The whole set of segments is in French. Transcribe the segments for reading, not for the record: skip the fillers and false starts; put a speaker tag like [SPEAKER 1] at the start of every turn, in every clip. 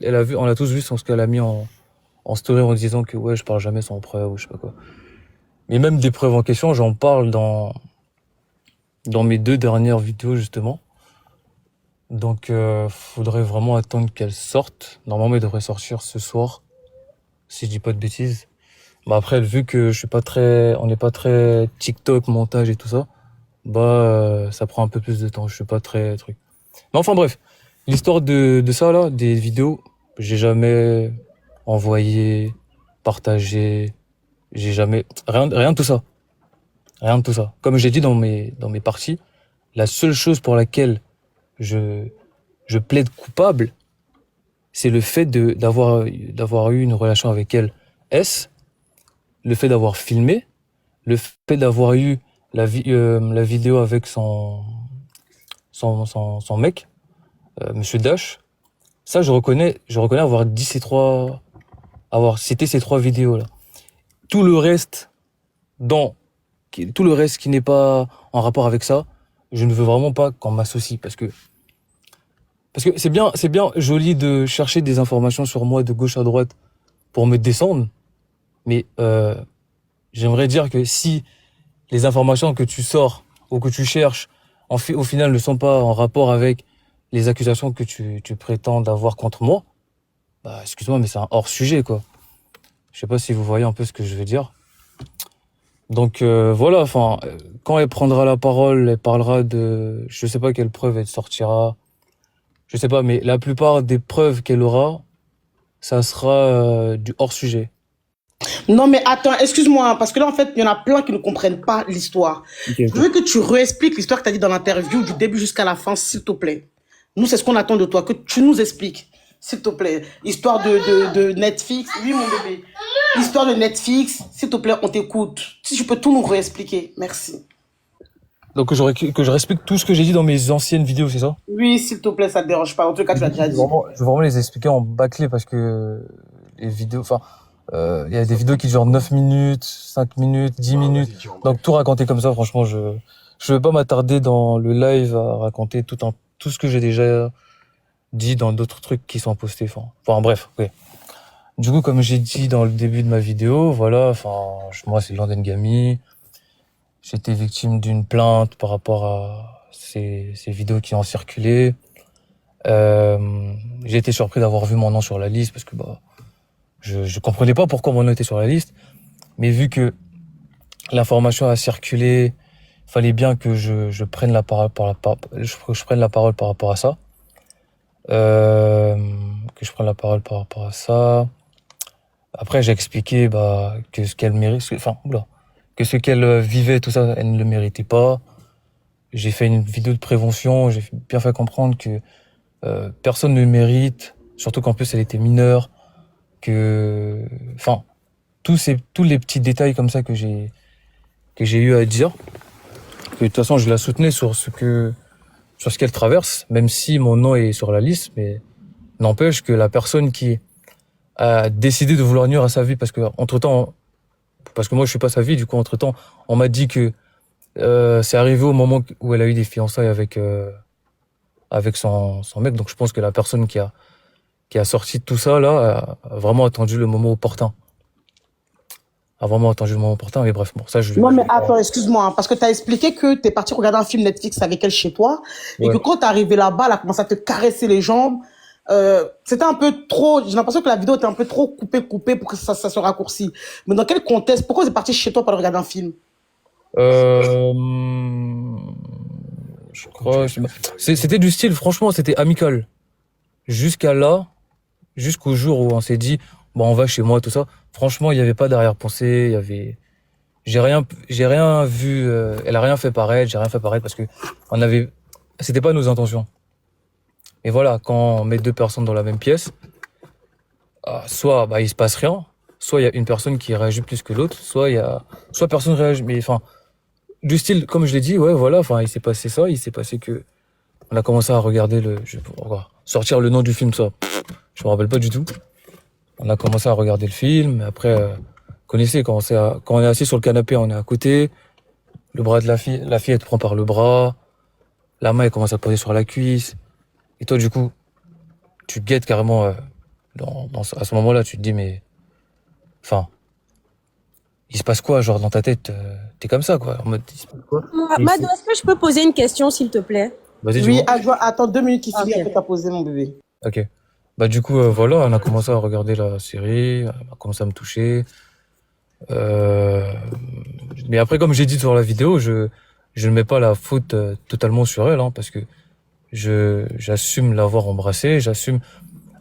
[SPEAKER 1] on a tous vu ce qu'elle a mis en story en disant que ouais, je parle jamais sans preuve ou je sais pas quoi. Mais même des preuves en question, j'en parle dans mes 2 dernières vidéos justement. Donc, faudrait vraiment attendre qu'elle sorte. Normalement, elle devrait sortir ce soir, si je dis pas de bêtises. Bah après, vu que on n'est pas très TikTok, montage et tout ça, bah ça prend un peu plus de temps. Je suis pas très truc. Mais enfin bref, l'histoire de ça là, des vidéos, j'ai jamais envoyé, partagé, j'ai jamais rien de tout ça, rien de tout ça. Comme j'ai dit dans mes parties, la seule chose pour laquelle je je plaide coupable, c'est le fait d'avoir eu une relation avec elle. Est-ce le fait d'avoir filmé, le fait d'avoir eu la vidéo avec son mec, Monsieur Dash, ça je reconnais avoir cité ces 3 vidéos là. Tout le reste dans, tout le reste qui n'est pas en rapport avec ça, je ne veux vraiment pas qu'on m'associe parce que c'est bien joli de chercher des informations sur moi de gauche à droite pour me descendre, mais j'aimerais dire que si les informations que tu sors ou que tu cherches au final ne sont pas en rapport avec les accusations que tu prétends avoir contre moi, bah excuse-moi mais c'est un hors sujet quoi. Je sais pas si vous voyez un peu ce que je veux dire. Donc voilà, enfin quand elle prendra la parole, elle parlera de je sais pas quelle preuve elle sortira. Je sais pas mais la plupart des preuves qu'elle aura, ça sera du hors sujet.
[SPEAKER 2] Non, mais attends, excuse-moi, parce que là, en fait, il y en a plein qui ne comprennent pas l'histoire.
[SPEAKER 1] Ok,
[SPEAKER 2] Je
[SPEAKER 1] ok.
[SPEAKER 2] veux que tu réexpliques l'histoire que tu as dit dans l'interview, du début jusqu'à la fin, s'il te plaît. Nous, c'est ce qu'on attend de toi, que tu nous expliques, s'il te plaît. Histoire de Netflix. Oui, mon bébé. Histoire de Netflix, s'il te plaît, on t'écoute. Si tu peux tout nous réexpliquer. Merci.
[SPEAKER 1] Donc que je respecte tout ce que j'ai dit dans mes anciennes vidéos, c'est ça?
[SPEAKER 2] Oui, s'il te plaît, ça ne te dérange pas. En tout cas, tu
[SPEAKER 1] Du
[SPEAKER 2] l'as
[SPEAKER 1] coup,
[SPEAKER 2] déjà dit.
[SPEAKER 1] je vais vraiment les expliquer en bâclé parce que les vidéos, enfin, il y a des vidéos qui durent 9 minutes, 5 minutes, 10 minutes. Donc tout raconter comme ça, franchement, je vais pas m'attarder dans le live à raconter tout ce que j'ai déjà dit dans d'autres trucs qui sont postés. Enfin bref, ok. Du coup, comme j'ai dit dans le début de ma vidéo, voilà, enfin, moi c'est Landen Gami. J'étais victime d'une plainte par rapport à ces vidéos qui ont circulé. J'ai été surpris d'avoir vu mon nom sur la liste parce que bah je comprenais pas pourquoi mon nom était sur la liste, mais vu que l'information a circulé, fallait bien que je prenne la parole je prenne la parole par rapport à ça. Que je prenne la parole par rapport à ça. Après, j'ai expliqué bah que ce qu'elle mérite, que ce qu'elle vivait, tout ça, elle ne le méritait pas. J'ai fait une vidéo de prévention, j'ai bien fait comprendre que personne ne mérite, surtout qu'en plus elle était mineure, que, enfin, tous les petits détails comme ça que j'ai eu à dire, que de toute façon je la soutenais sur ce qu'elle traverse, même si mon nom est sur la liste, mais n'empêche que la personne qui a décidé de vouloir nuire à sa vie, parce que moi je suis pas sa vie, du coup entre temps on m'a dit que c'est arrivé au moment où elle a eu des fiançailles avec son mec, donc je pense que la personne qui a sorti tout ça là a vraiment attendu le moment opportun. A vraiment attendu le moment opportun, mais bref, bon, ça
[SPEAKER 2] Non,
[SPEAKER 1] je
[SPEAKER 2] mais
[SPEAKER 1] vais pas.
[SPEAKER 2] attends, excuse-moi, hein, parce que tu as expliqué que tu es parti regarder un film Netflix avec elle chez toi et que
[SPEAKER 1] Ouais.
[SPEAKER 2] quand tu es arrivé là-bas, elle a commencé à te caresser les jambes. C'était un peu trop, j'ai l'impression que la vidéo était un peu trop coupée pour que ça se raccourcisse. Mais dans quel contexte? Pourquoi vous êtes parti chez toi pour aller regarder un film?
[SPEAKER 1] Euh, je crois, c'était du style, franchement, c'était amical. Jusqu'à là, jusqu'au jour où on s'est dit, bon, on va chez moi, tout ça. Franchement, il y avait pas d'arrière-pensée, j'ai rien vu, elle a rien fait pareil, j'ai rien fait pareil parce que on avait, c'était pas nos intentions. Et voilà, quand on met 2 personnes dans la même pièce, soit, bah, il se passe rien, soit il y a une personne qui réagit plus que l'autre, soit personne réagit, mais enfin, du style, comme je l'ai dit, ouais, voilà, enfin, il s'est passé ça, il s'est passé que, on a commencé à regarder je vais sortir le nom du film, ça, je me rappelle pas du tout. On a commencé à regarder le film, après, connaissez, quand on est assis sur le canapé, on est à côté, le bras de la fille, elle te prend par le bras, la main, elle commence à poser sur la cuisse, et toi, du coup, tu te guettes carrément, à ce moment-là, tu te dis, mais, enfin, il se passe quoi, genre, dans ta tête, t'es comme ça, quoi, en mode, il se passe quoi?
[SPEAKER 3] Mado, est-ce que je peux poser une question, s'il te plaît?
[SPEAKER 1] Vas-y,
[SPEAKER 2] Oui,
[SPEAKER 1] dis-moi.
[SPEAKER 2] attends 2 minutes qu'il finit,
[SPEAKER 3] Ok.
[SPEAKER 2] après t'as posé mon bébé.
[SPEAKER 1] Ok. Bah, du coup, voilà, on a commencé à regarder la série, on a commencé à me toucher. Euh, mais après, comme j'ai dit sur la vidéo, je ne mets pas la faute totalement sur elle, hein, parce que j'assume l'avoir embrassée, j'assume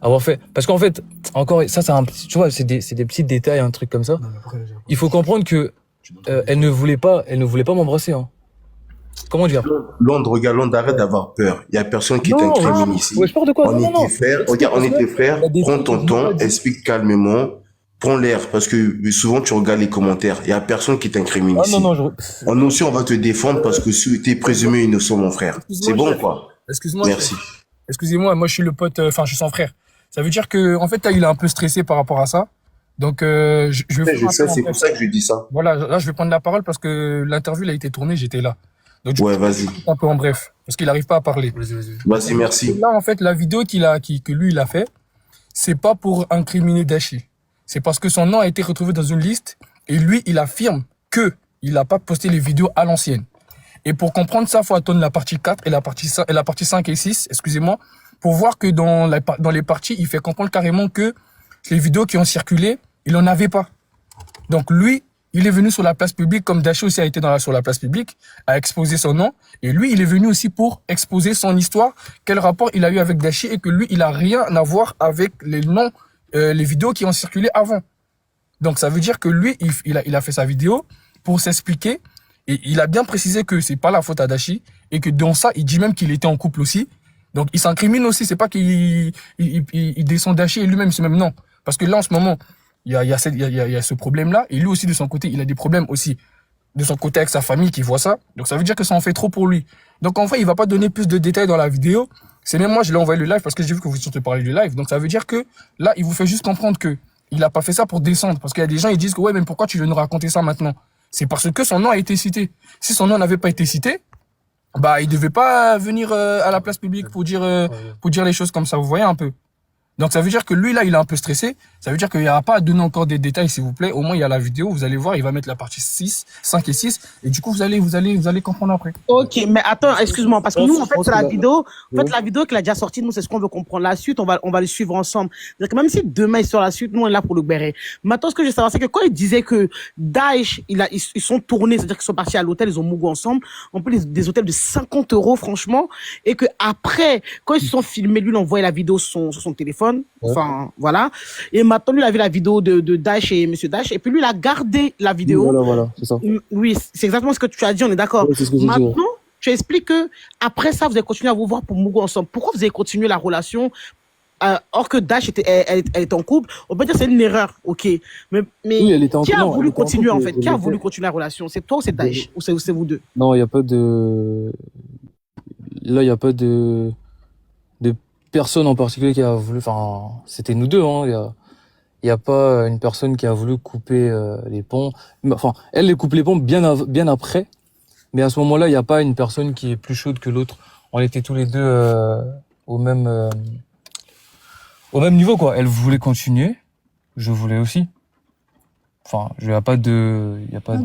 [SPEAKER 1] avoir fait, parce qu'en fait, encore, ça, c'est un petit, tu vois, c'est des petits détails, un truc comme ça. Il faut comprendre que, elle ne voulait pas m'embrasser, hein. Comment dire?
[SPEAKER 4] Londres, regarde, Londres, arrête d'avoir peur. Il y a personne qui
[SPEAKER 1] Non,
[SPEAKER 4] t'incrimine
[SPEAKER 1] ouais,
[SPEAKER 4] ici.
[SPEAKER 1] je peur de quoi?
[SPEAKER 4] On
[SPEAKER 1] Non, non,
[SPEAKER 4] était
[SPEAKER 1] non.
[SPEAKER 4] frères.
[SPEAKER 1] Explique,
[SPEAKER 4] Regarde, on
[SPEAKER 1] parce que
[SPEAKER 4] était
[SPEAKER 1] il y
[SPEAKER 4] frères.
[SPEAKER 1] a des
[SPEAKER 4] Prends
[SPEAKER 1] trucs que
[SPEAKER 4] ton
[SPEAKER 1] je n'ai pas
[SPEAKER 4] temps,
[SPEAKER 1] dit.
[SPEAKER 4] explique calmement. Prends l'air, parce que souvent tu regardes les commentaires. Il y a personne qui t'incrimine
[SPEAKER 1] Ah, non,
[SPEAKER 4] ici.
[SPEAKER 1] non,
[SPEAKER 4] On aussi, on va te défendre parce que tu es présumé innocent, mon frère. C'est
[SPEAKER 5] Excuse-moi,
[SPEAKER 4] bon,
[SPEAKER 5] chef.
[SPEAKER 4] quoi?
[SPEAKER 5] Excuse-moi,
[SPEAKER 4] Merci.
[SPEAKER 5] chef. Excusez-moi, moi je suis le pote, enfin je suis son frère. Ça veut dire que en fait là, il est un peu stressé par rapport à ça. Donc je vais
[SPEAKER 4] Je
[SPEAKER 5] faire un
[SPEAKER 4] sais,
[SPEAKER 5] peu en
[SPEAKER 4] c'est pour
[SPEAKER 5] bref.
[SPEAKER 4] ça que je dis ça.
[SPEAKER 5] Voilà, là je vais prendre la parole parce que l'interview elle a été tournée, j'étais là. Donc du coup,
[SPEAKER 4] Ouais,
[SPEAKER 5] je vais
[SPEAKER 4] vas-y.
[SPEAKER 5] un peu en bref parce qu'il n'arrive pas à parler.
[SPEAKER 4] Vas-y, merci.
[SPEAKER 5] Là en fait, la vidéo que lui il a fait, c'est pas pour incriminer Dashi. C'est parce que son nom a été retrouvé dans une liste et lui il affirme que il n'a pas posté les vidéos à l'ancienne. Et pour comprendre ça, faut attendre la partie 4 et la partie 5 et 6, excusez-moi, pour voir que dans les parties, il fait comprendre carrément que les vidéos qui ont circulé, il en avait pas. Donc lui, il est venu sur la place publique, comme Dashi aussi a été sur la place publique, a exposé son nom. Et lui, il est venu aussi pour exposer son histoire, quel rapport il a eu avec Dashi et que lui, il a rien à voir avec les noms, les vidéos qui ont circulé avant. Donc ça veut dire que lui, il a fait sa vidéo pour s'expliquer et il a bien précisé que c'est pas la faute à Dashi et que dans ça, il dit même qu'il était en couple aussi. Donc il s'incrimine aussi, c'est pas qu'il descend Dashi et lui-même c'est même non. Parce que là en ce moment, il y a ce problème-là et lui aussi de son côté, il a des problèmes aussi de son côté avec sa famille qui voit ça. Donc ça veut dire que ça en fait trop pour lui. Donc en fait, il va pas donner plus de détails dans la vidéo. C'est même moi, je l'ai envoyé le live parce que j'ai vu que vous étiez parlé du live. Donc ça veut dire que là, il vous fait juste comprendre que il a pas fait ça pour descendre. Parce qu'il y a des gens, ils disent que ouais, mais pourquoi tu veux nous raconter ça maintenant? C'est parce que son nom a été cité. Si son nom n'avait pas été cité, bah, il devait pas venir à la place publique pour dire les choses comme ça. Vous voyez un peu. Donc ça veut dire que lui là il est un peu stressé, ça veut dire qu'il n'y aura pas à donner encore des détails s'il vous plaît, au moins il y a la vidéo, vous allez voir, il va mettre la partie 6, 5 et 6 et du coup vous allez comprendre après.
[SPEAKER 2] Ok, mais attends, excuse-moi, parce que nous, en fait, c'est la vidéo, en
[SPEAKER 1] Ouais.
[SPEAKER 2] fait, la vidéo qu'il a déjà sortie, nous, c'est ce qu'on veut comprendre. La suite, on va le suivre ensemble. C'est-à-dire que même si demain il sort la suite, nous, on est là pour le béret. Maintenant, ce que je veux savoir, c'est que quand il disait que Daesh, ils sont tournés, c'est-à-dire qu'ils sont partis à l'hôtel, ils ont mougou ensemble, on peut des hôtels de 50 euros, franchement, et que après, quand ils se sont filmés, lui, il a envoyé la vidéo sur son téléphone,
[SPEAKER 1] Ouais.
[SPEAKER 2] enfin, voilà. Et maintenant, lui, il a vu la vidéo de Daesh et Monsieur Daesh, et puis lui, il a gardé la vidéo.
[SPEAKER 1] Voilà, c'est ça.
[SPEAKER 2] Oui, c'est exactement ce que tu as dit, on est d'accord.
[SPEAKER 1] Ouais, c'est ce que j'ai dit, ouais.
[SPEAKER 2] Maintenant, tu expliques que après ça, vous avez continué à vous voir pour Mougou ensemble. Pourquoi vous avez continué la relation or que Dash elle est en couple? On peut dire que c'est une erreur, ok. Mais
[SPEAKER 1] Oui, elle était en
[SPEAKER 2] qui a
[SPEAKER 1] non, elle
[SPEAKER 2] voulu
[SPEAKER 1] était en
[SPEAKER 2] continuer en
[SPEAKER 1] couple,
[SPEAKER 2] fait?
[SPEAKER 1] elle
[SPEAKER 2] Qui a
[SPEAKER 1] était-
[SPEAKER 2] voulu continuer la relation? C'est toi ou c'est Dash? Ou c'est vous deux?
[SPEAKER 1] Non, il n'y a pas de. Là, il n'y a pas de personne en particulier qui a voulu. Enfin, c'était nous deux, hein. Il y a pas une personne qui a voulu couper les ponts. Enfin, elle les coupe les ponts bien après. Mais à ce moment-là, il n'y a pas une personne qui est plus chaude que l'autre. On était tous les deux au même niveau, quoi. Elle voulait continuer, je voulais aussi. Enfin, il y a pas de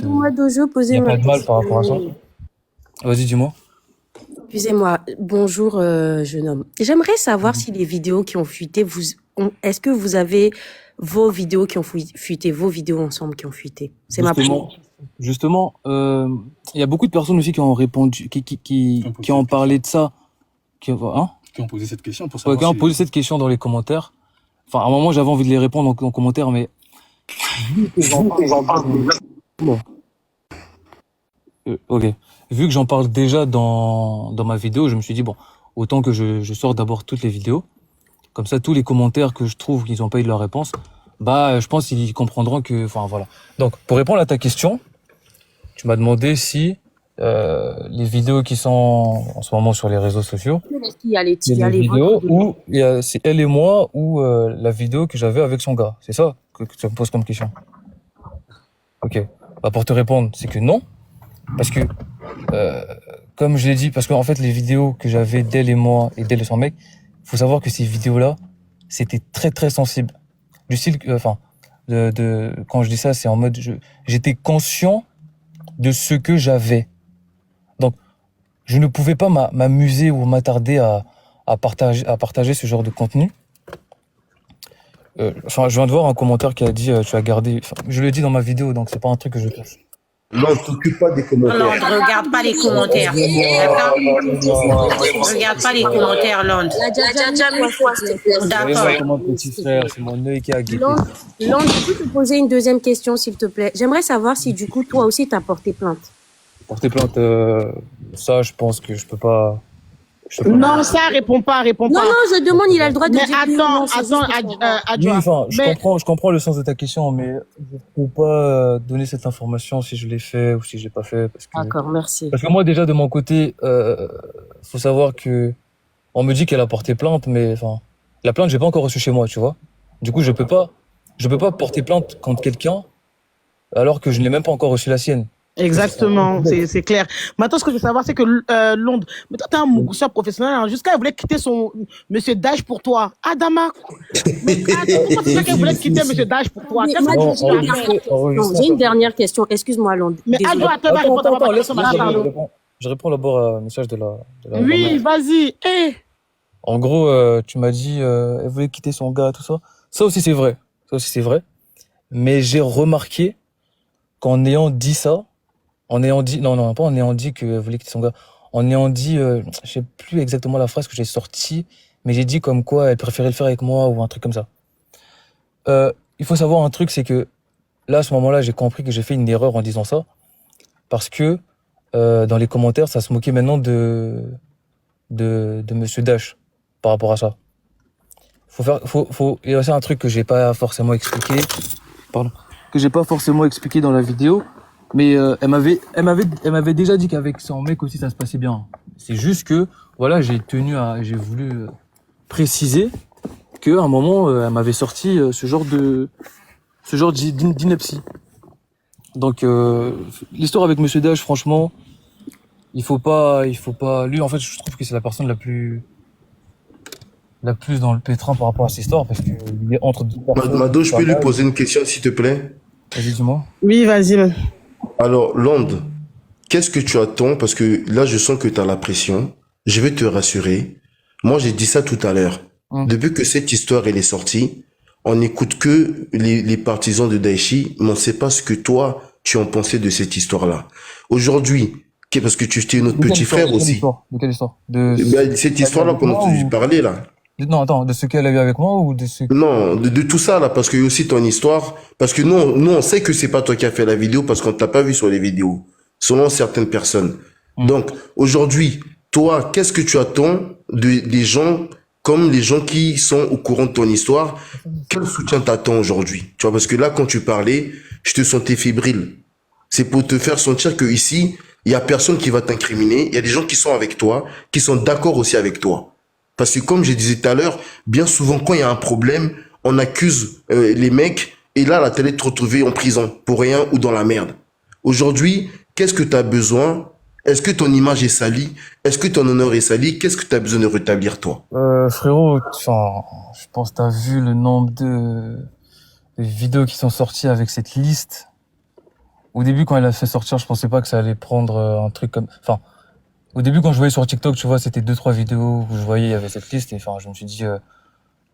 [SPEAKER 3] Mado, je veux
[SPEAKER 1] il
[SPEAKER 3] poser
[SPEAKER 1] y a
[SPEAKER 3] ma
[SPEAKER 1] pas de mal par rapport à ça.
[SPEAKER 3] question.
[SPEAKER 1] Vas-y, dis-moi.
[SPEAKER 3] Excusez-moi. Bonjour, jeune homme. J'aimerais savoir si les vidéos qui ont fuité, est-ce que vous avez vos vidéos qui ont fuité, vos vidéos ensemble qui ont fuité? C'est ma première.
[SPEAKER 1] Justement, il y a beaucoup de personnes aussi qui ont répondu, qui ont parlé de ça, qui
[SPEAKER 5] ont posé cette question pour
[SPEAKER 1] qui ont posé cette question dans les commentaires. Enfin, à un moment, j'avais envie de les répondre en commentaire, mais ok. Vu que j'en parle déjà dans ma vidéo, je me suis dit bon, autant que je sors d'abord toutes les vidéos. Comme ça, tous les commentaires que je trouve qu'ils n'ont pas eu de leur réponse, bah, je pense qu'ils comprendront que, enfin, voilà. Donc, pour répondre à ta question, tu m'as demandé si les vidéos qui sont en ce moment sur les réseaux sociaux,
[SPEAKER 3] Il y a les
[SPEAKER 1] c'est des vidéos où c'est elle et moi ou la vidéo que j'avais avec son gars. C'est ça que tu me poses comme question. Ok. Bah, pour te répondre, c'est que non. Parce que, comme je l'ai dit, parce qu'en fait, les vidéos que j'avais d'elle et moi et d'elle et son mec, faut savoir que ces vidéos-là, c'était très très sensible. Du style, enfin, quand je dis ça, c'est en mode, j'étais conscient de ce que j'avais. Donc, je ne pouvais pas m'amuser ou m'attarder à partager ce genre de contenu. Enfin, je viens de voir un commentaire qui a dit, tu as gardé, enfin, je le dis dans ma vidéo, donc c'est pas un truc que je cache.
[SPEAKER 4] Non, t'occupe pas des
[SPEAKER 3] Non,
[SPEAKER 4] commentaires.
[SPEAKER 3] regarde pas les commentaires. D'accord? Regarde pas les commentaires, Londres.
[SPEAKER 6] Déjà, mille fois, s'il te plaît.
[SPEAKER 1] Voyez-moi
[SPEAKER 3] D'accord.
[SPEAKER 1] comment petit frère, c'est mon œil qui a guetté.
[SPEAKER 3] Londres, je peux te poser une deuxième question, s'il te plaît. J'aimerais savoir si, du coup, toi aussi, t'as porté plainte.
[SPEAKER 1] Porter plainte, ça, je pense que je peux pas.
[SPEAKER 2] Non, ça, réponds pas.
[SPEAKER 3] Non, non, je demande, il a le droit de
[SPEAKER 2] Mais
[SPEAKER 3] dire oui ou non, c'est
[SPEAKER 2] attends,
[SPEAKER 3] juste pour savoir.
[SPEAKER 1] Oui,
[SPEAKER 2] Adjoa.
[SPEAKER 1] enfin,
[SPEAKER 2] Mais
[SPEAKER 1] je comprends le sens de ta question, mais je peux pas donner cette information si je l'ai fait ou si je l'ai pas fait,
[SPEAKER 3] D'accord, merci.
[SPEAKER 1] parce que moi déjà de mon côté, faut savoir que on me dit qu'elle a porté plainte, mais enfin, la plainte j'ai pas encore reçue chez moi, tu vois. Du coup, je peux pas porter plainte contre quelqu'un alors que je n'ai même pas encore reçu la sienne.
[SPEAKER 2] exactement, c'est clair. Maintenant, ce que je veux savoir, c'est que Londres, mais toi, t'es un mousseur professionnel. Hein, jusqu'à elle voulait quitter son Monsieur Dash pour toi. Adama, mais comment c'est ça qu'elle voulait quitter Monsieur Dash pour toi?
[SPEAKER 3] Mais
[SPEAKER 2] Qu'est-ce
[SPEAKER 3] moi,
[SPEAKER 2] que tu
[SPEAKER 3] j'ai
[SPEAKER 2] as
[SPEAKER 3] une
[SPEAKER 2] fait?
[SPEAKER 3] dernière question. J'ai une dernière question. Excuse-moi, Londres.
[SPEAKER 2] Mais
[SPEAKER 3] Désolée.
[SPEAKER 2] Adjoa, toi, va répondre à ma question.
[SPEAKER 1] Je réponds d'abord à un message de la
[SPEAKER 2] Oui,
[SPEAKER 1] maman.
[SPEAKER 2] vas-y. Eh.
[SPEAKER 1] En gros, tu m'as dit, elle voulait quitter son gars, tout ça. Ça aussi c'est vrai. Ça aussi c'est vrai. Mais j'ai remarqué qu'en ayant dit ça, non, pas en ayant dit qu'elle voulait quitter son gars, en ayant dit, je sais plus exactement la phrase que j'ai sortie, mais j'ai dit comme quoi elle préférait le faire avec moi ou un truc comme ça. Il faut savoir un truc, c'est que là, à ce moment-là, j'ai compris que j'ai fait une erreur en disant ça, parce que dans les commentaires, ça se moquait maintenant de Monsieur Dash par rapport à ça. Il y a aussi un truc que j'ai pas forcément expliqué, que j'ai pas forcément expliqué dans la vidéo, mais elle m'avait déjà dit qu'avec son mec aussi ça se passait bien. C'est juste que voilà, j'ai voulu préciser qu'à un moment elle m'avait sorti ce genre d'ineptie. Donc l'histoire avec Monsieur Dash, franchement, il faut pas lui en fait, je trouve que c'est la personne la plus dans le pétrin par rapport à cette histoire parce qu'il est entre deux personnes.
[SPEAKER 4] Mado, je peux lui poser une question, s'il te plaît?
[SPEAKER 1] Vas-y, dis-moi.
[SPEAKER 2] Oui, vas-y.
[SPEAKER 4] Alors, Londres, qu'est-ce que tu attends? Parce que là, je sens que tu as la pression. Je vais te rassurer. Moi, j'ai dit ça tout à l'heure. Depuis que cette histoire, elle est sortie, on n'écoute que les partisans de Daeshi, mais on ne sait pas ce que toi, tu en pensais de cette histoire-là. Aujourd'hui, parce que tu es notre petit frère aussi.
[SPEAKER 1] De quelle histoire?
[SPEAKER 4] Cette histoire-là qu'on a entendu parler, là.
[SPEAKER 1] Non, attends, de ce qu'elle a vu avec moi ou de ce...
[SPEAKER 4] Non, de tout ça, là, parce qu'il y a aussi ton histoire. Parce que nous, on sait que c'est pas toi qui as fait la vidéo parce qu'on t'a pas vu sur les vidéos. Selon certaines personnes. Donc, aujourd'hui, toi, qu'est-ce que tu attends des gens comme les gens qui sont au courant de ton histoire? Quel soutien t'attends aujourd'hui? Tu vois, parce que là, quand tu parlais, je te sentais fébrile. C'est pour te faire sentir que ici, il y a personne qui va t'incriminer. Il y a des gens qui sont avec toi, qui sont d'accord aussi avec toi. Parce que comme je disais tout à l'heure, bien souvent, quand il y a un problème, on accuse les mecs et là, la télé te retrouver en prison pour rien ou dans la merde. Aujourd'hui, qu'est-ce que tu as besoin? Est-ce que ton image est salie? Est-ce que ton honneur est sali? Qu'est-ce que tu as besoin de rétablir, toi?
[SPEAKER 1] Frérot, enfin, je pense que t'as vu le nombre de vidéos qui sont sorties avec cette liste. Au début, quand elle a fait sortir, je pensais pas que ça allait prendre un truc comme... Enfin, au début, quand je voyais sur TikTok, tu vois, c'était 2-3 vidéos où je voyais, il y avait cette liste, et enfin, je me suis dit,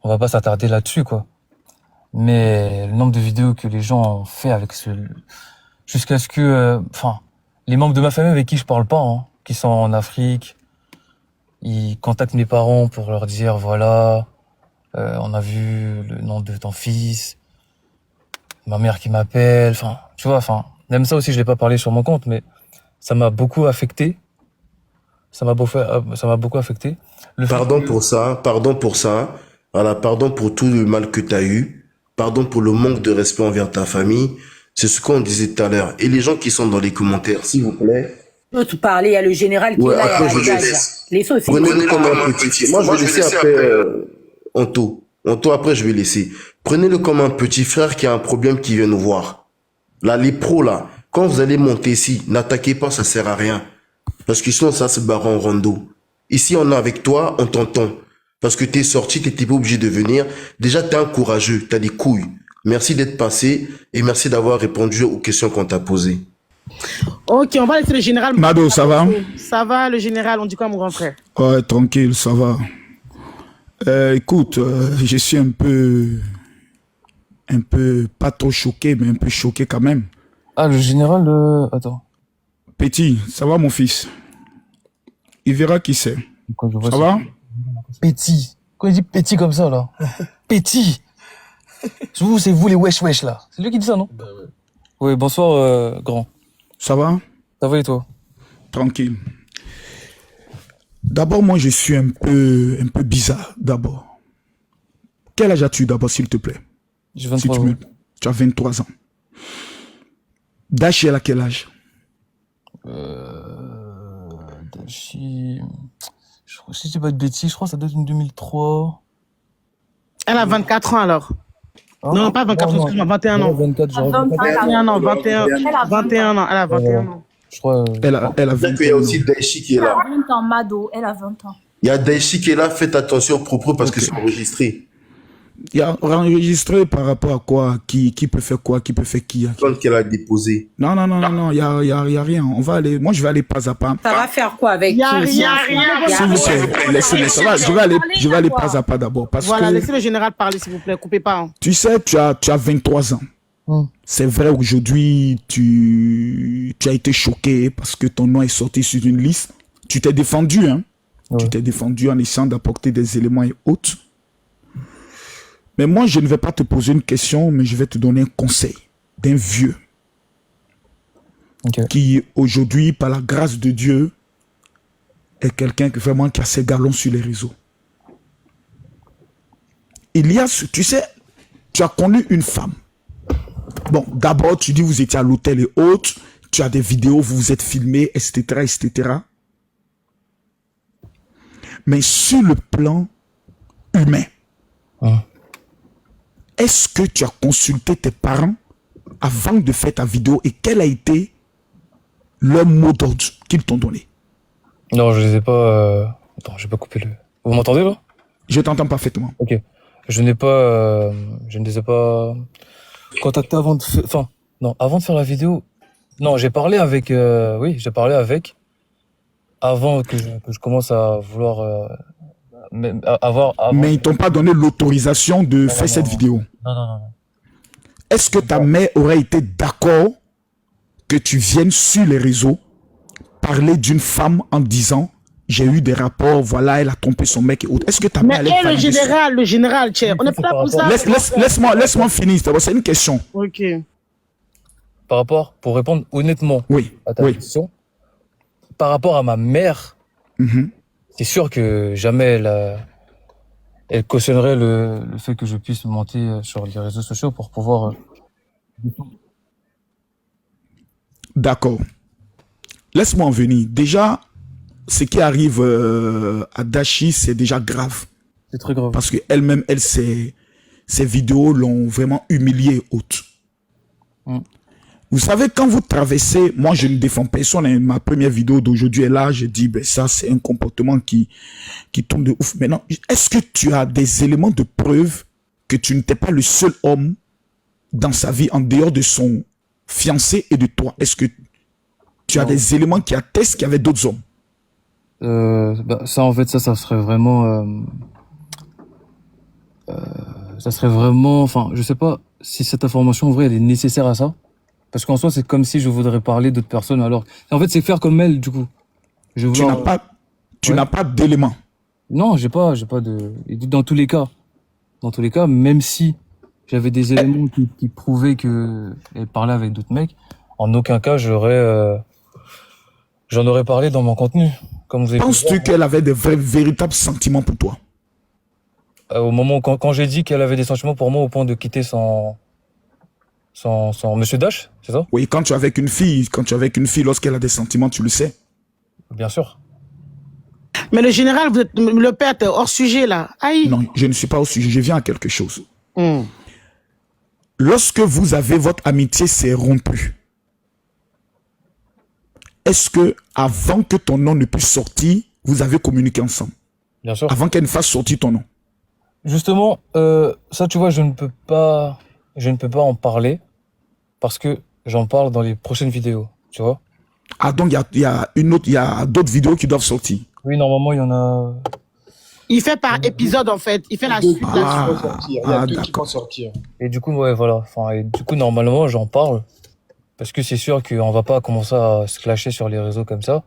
[SPEAKER 1] on va pas s'attarder là-dessus, quoi. Mais le nombre de vidéos que les gens ont fait avec jusqu'à ce que, enfin, les membres de ma famille avec qui je parle pas, hein, qui sont en Afrique, ils contactent mes parents pour leur dire, voilà, on a vu le nom de ton fils, ma mère qui m'appelle, enfin, tu vois, enfin, même ça aussi, je l'ai pas parlé sur mon compte, mais ça m'a beaucoup affecté. Ça m'a beaucoup affecté.
[SPEAKER 4] Pardon pour ça. Voilà, pardon pour tout le mal que tu as eu. Pardon pour le manque de respect envers ta famille. C'est ce qu'on disait tout à l'heure. Et les gens qui sont dans les commentaires, s'il vous plaît.
[SPEAKER 6] Tu peux tout parler, il y a le général qui est là,
[SPEAKER 4] après,
[SPEAKER 6] il y a
[SPEAKER 4] je
[SPEAKER 6] la
[SPEAKER 4] laisse.
[SPEAKER 6] gaz. Les sauces,
[SPEAKER 4] Prenez-le comme un petit frère. Moi, je vais laisser après Anto. Anto, après, je vais laisser. Prenez-le comme un petit frère qui a un problème qui vient nous voir. Là, les pros, là, quand vous allez monter ici, n'attaquez pas, ça sert à rien. Parce que sinon, ça se barre en rondo. Ici, on est avec toi, on t'entend. parce que t'es sorti, t'étais pas obligé de venir. Déjà, t'es un courageux, t'as des couilles. Merci d'être passé et merci d'avoir répondu aux questions qu'on t'a posées.
[SPEAKER 2] Ok, on va laisser le général.
[SPEAKER 7] Mado, ça va?
[SPEAKER 2] Ça va, le général, on dit quoi, mon grand frère?
[SPEAKER 7] Ouais, tranquille, ça va. Écoute, je suis un peu, pas trop choqué, mais un peu choqué quand même.
[SPEAKER 1] Ah, le général, attends.
[SPEAKER 7] Petit, ça va mon fils? Il verra qui c'est.
[SPEAKER 1] Quand je vois
[SPEAKER 7] Ça va?
[SPEAKER 1] Petit. Quand il dit petit comme ça, là. Petit. C'est vous les wesh wesh, là. C'est lui qui dit ça, non? Oui, bonsoir, grand.
[SPEAKER 7] Ça va?
[SPEAKER 1] Ça va et toi?
[SPEAKER 7] Tranquille. D'abord, moi, je suis un peu bizarre, d'abord. Quel âge as-tu d'abord, s'il te plaît?
[SPEAKER 1] J'ai 23 ans.
[SPEAKER 7] Tu as 23 ans. Dashi, elle a quel âge?
[SPEAKER 1] Dashi... Si je dis pas de bêtises, je crois que ça doit être une 2003.
[SPEAKER 2] Elle a 24 ans, alors.
[SPEAKER 1] Hein?
[SPEAKER 2] Non, pas 24 ans, excuse-moi, 21 ans.
[SPEAKER 1] 24, genre,
[SPEAKER 2] 21 ans, 21 ans. Elle a 21 ans, elle a 21 ans.
[SPEAKER 1] je crois...
[SPEAKER 7] Elle a
[SPEAKER 4] Il y a
[SPEAKER 7] 21 ans.
[SPEAKER 4] aussi Daichi qui est là.
[SPEAKER 8] 20 ans, Mado, elle a 20 ans.
[SPEAKER 4] Il y a Daichi qui est là, faites attention aux propos parce que
[SPEAKER 7] Ok.
[SPEAKER 4] c'est enregistré.
[SPEAKER 7] Il y a enregistré par rapport à quoi? Qui peut faire quoi? Qui peut faire qui?
[SPEAKER 4] Quand qu'elle a déposé.
[SPEAKER 7] Non, il y a rien. On va aller, moi, je vais aller pas à pas.
[SPEAKER 6] Ça va faire quoi avec
[SPEAKER 2] Y a
[SPEAKER 6] qui?
[SPEAKER 2] rien,
[SPEAKER 7] S'il vous plaît, laissez-moi, ça va, je vais aller pas à pas d'abord. Parce
[SPEAKER 2] Voilà,
[SPEAKER 7] que,
[SPEAKER 2] laissez le général parler, s'il vous plaît, coupez pas. Hein.
[SPEAKER 7] tu sais, tu as 23 ans. C'est vrai, aujourd'hui, tu as été choqué parce que ton nom est sorti sur une liste. Tu t'es défendu, hein.
[SPEAKER 1] Ouais.
[SPEAKER 7] Tu t'es défendu en essayant d'apporter des éléments et autres. Mais moi, je ne vais pas te poser une question, mais je vais te donner un conseil d'un vieux
[SPEAKER 1] Ok.
[SPEAKER 7] qui, aujourd'hui, par la grâce de Dieu, est quelqu'un qui vraiment qui a ses galons sur les réseaux. Il y a, tu sais, tu as connu une femme. Bon, d'abord, tu dis vous étiez à l'hôtel et autres, tu as des vidéos, vous vous êtes filmés, etc., etc. Mais sur le plan humain, est-ce que tu as consulté tes parents avant de faire ta vidéo et quel a été leur mot d'ordre qu'ils t'ont donné?
[SPEAKER 1] Non, je les ai pas... Attends, j'ai pas coupé le... Vous m'entendez, là?
[SPEAKER 7] Je t'entends parfaitement.
[SPEAKER 1] Ok. Je ne les ai pas contactés avant de faire... Enfin, non, avant de faire la vidéo... Non, j'ai parlé avec... Oui, j'ai parlé avec... Avant que je commence à vouloir... avoir... Avant...
[SPEAKER 7] Mais ils t'ont pas donné l'autorisation de faire cette vidéo.
[SPEAKER 1] Non.
[SPEAKER 7] Est-ce que ta mère aurait été d'accord que tu viennes sur les réseaux parler d'une femme en disant j'ai eu des rapports, voilà, elle a trompé son mec et autres. Est-ce que ta
[SPEAKER 2] Mais
[SPEAKER 7] mère allait
[SPEAKER 2] le général, tiens, on n'est pas là pour ça.
[SPEAKER 7] Laisse-moi finir, c'est une question.
[SPEAKER 2] Ok.
[SPEAKER 1] Par rapport, pour répondre honnêtement
[SPEAKER 7] Oui,
[SPEAKER 1] à ta
[SPEAKER 7] oui.
[SPEAKER 1] question, par rapport à ma mère, c'est sûr que jamais elle cautionnerait le fait que je puisse monter sur les réseaux sociaux pour pouvoir...
[SPEAKER 7] D'accord. Laisse-moi en venir. Déjà, ce qui arrive à Dashi, c'est déjà grave.
[SPEAKER 1] C'est très grave.
[SPEAKER 7] Parce qu'elle-même, ses vidéos l'ont vraiment humiliée haute. Vous savez, quand vous traversez, moi je ne défends personne, hein, ma première vidéo d'aujourd'hui est là, je dis, ben ça c'est un comportement qui tombe de ouf. Maintenant, est-ce que tu as des éléments de preuve que tu n'étais pas le seul homme dans sa vie en dehors de son fiancé et de toi? Est-ce que tu as des éléments qui attestent qu'il y avait d'autres hommes?
[SPEAKER 1] Ça en fait, ça serait vraiment... ça serait vraiment... Enfin, je sais pas si cette information, en vrai, elle est nécessaire à ça. Parce qu'en soi, c'est comme si je voudrais parler d'autres personnes alors... En fait, c'est faire comme elle, du coup. Tu
[SPEAKER 7] n'as pas d'éléments.
[SPEAKER 1] Non, j'ai pas de... Dans tous les cas, même si j'avais des éléments qui prouvaient que elle parlait avec d'autres mecs, en aucun cas, j'en aurais parlé dans mon contenu. Comme vous avez pu
[SPEAKER 7] Penses-tu
[SPEAKER 1] voir.
[SPEAKER 7] qu'elle avait de véritables sentiments pour toi?
[SPEAKER 1] Au moment quand j'ai dit qu'elle avait des sentiments pour moi au point de quitter son Monsieur Dash, c'est ça?
[SPEAKER 7] Oui, quand tu es avec une fille, lorsqu'elle a des sentiments, tu le sais.
[SPEAKER 1] Bien sûr.
[SPEAKER 2] Mais le général, le père, t'es hors sujet, là. Aïe.
[SPEAKER 7] Non, je ne suis pas au sujet, je viens à quelque chose. Lorsque vous avez votre amitié s'est rompue, est-ce que avant que ton nom ne puisse sortir, vous avez communiqué ensemble?
[SPEAKER 1] Bien sûr.
[SPEAKER 7] avant qu'elle ne fasse sortir ton nom.
[SPEAKER 1] Justement, ça, tu vois, je ne peux pas en parler parce que j'en parle dans les prochaines vidéos, tu vois.
[SPEAKER 7] Ah, donc il y a d'autres vidéos qui doivent sortir.
[SPEAKER 1] Oui, normalement, il y en a.
[SPEAKER 2] Il fait par épisode, en fait. Il fait la suite là-dessus.
[SPEAKER 5] Il y a deux qui
[SPEAKER 7] d'accord.
[SPEAKER 5] vont sortir.
[SPEAKER 1] Et du coup, ouais, voilà. Enfin, et du coup, normalement, j'en parle parce que c'est sûr qu'on va pas commencer à se clasher sur les réseaux comme ça,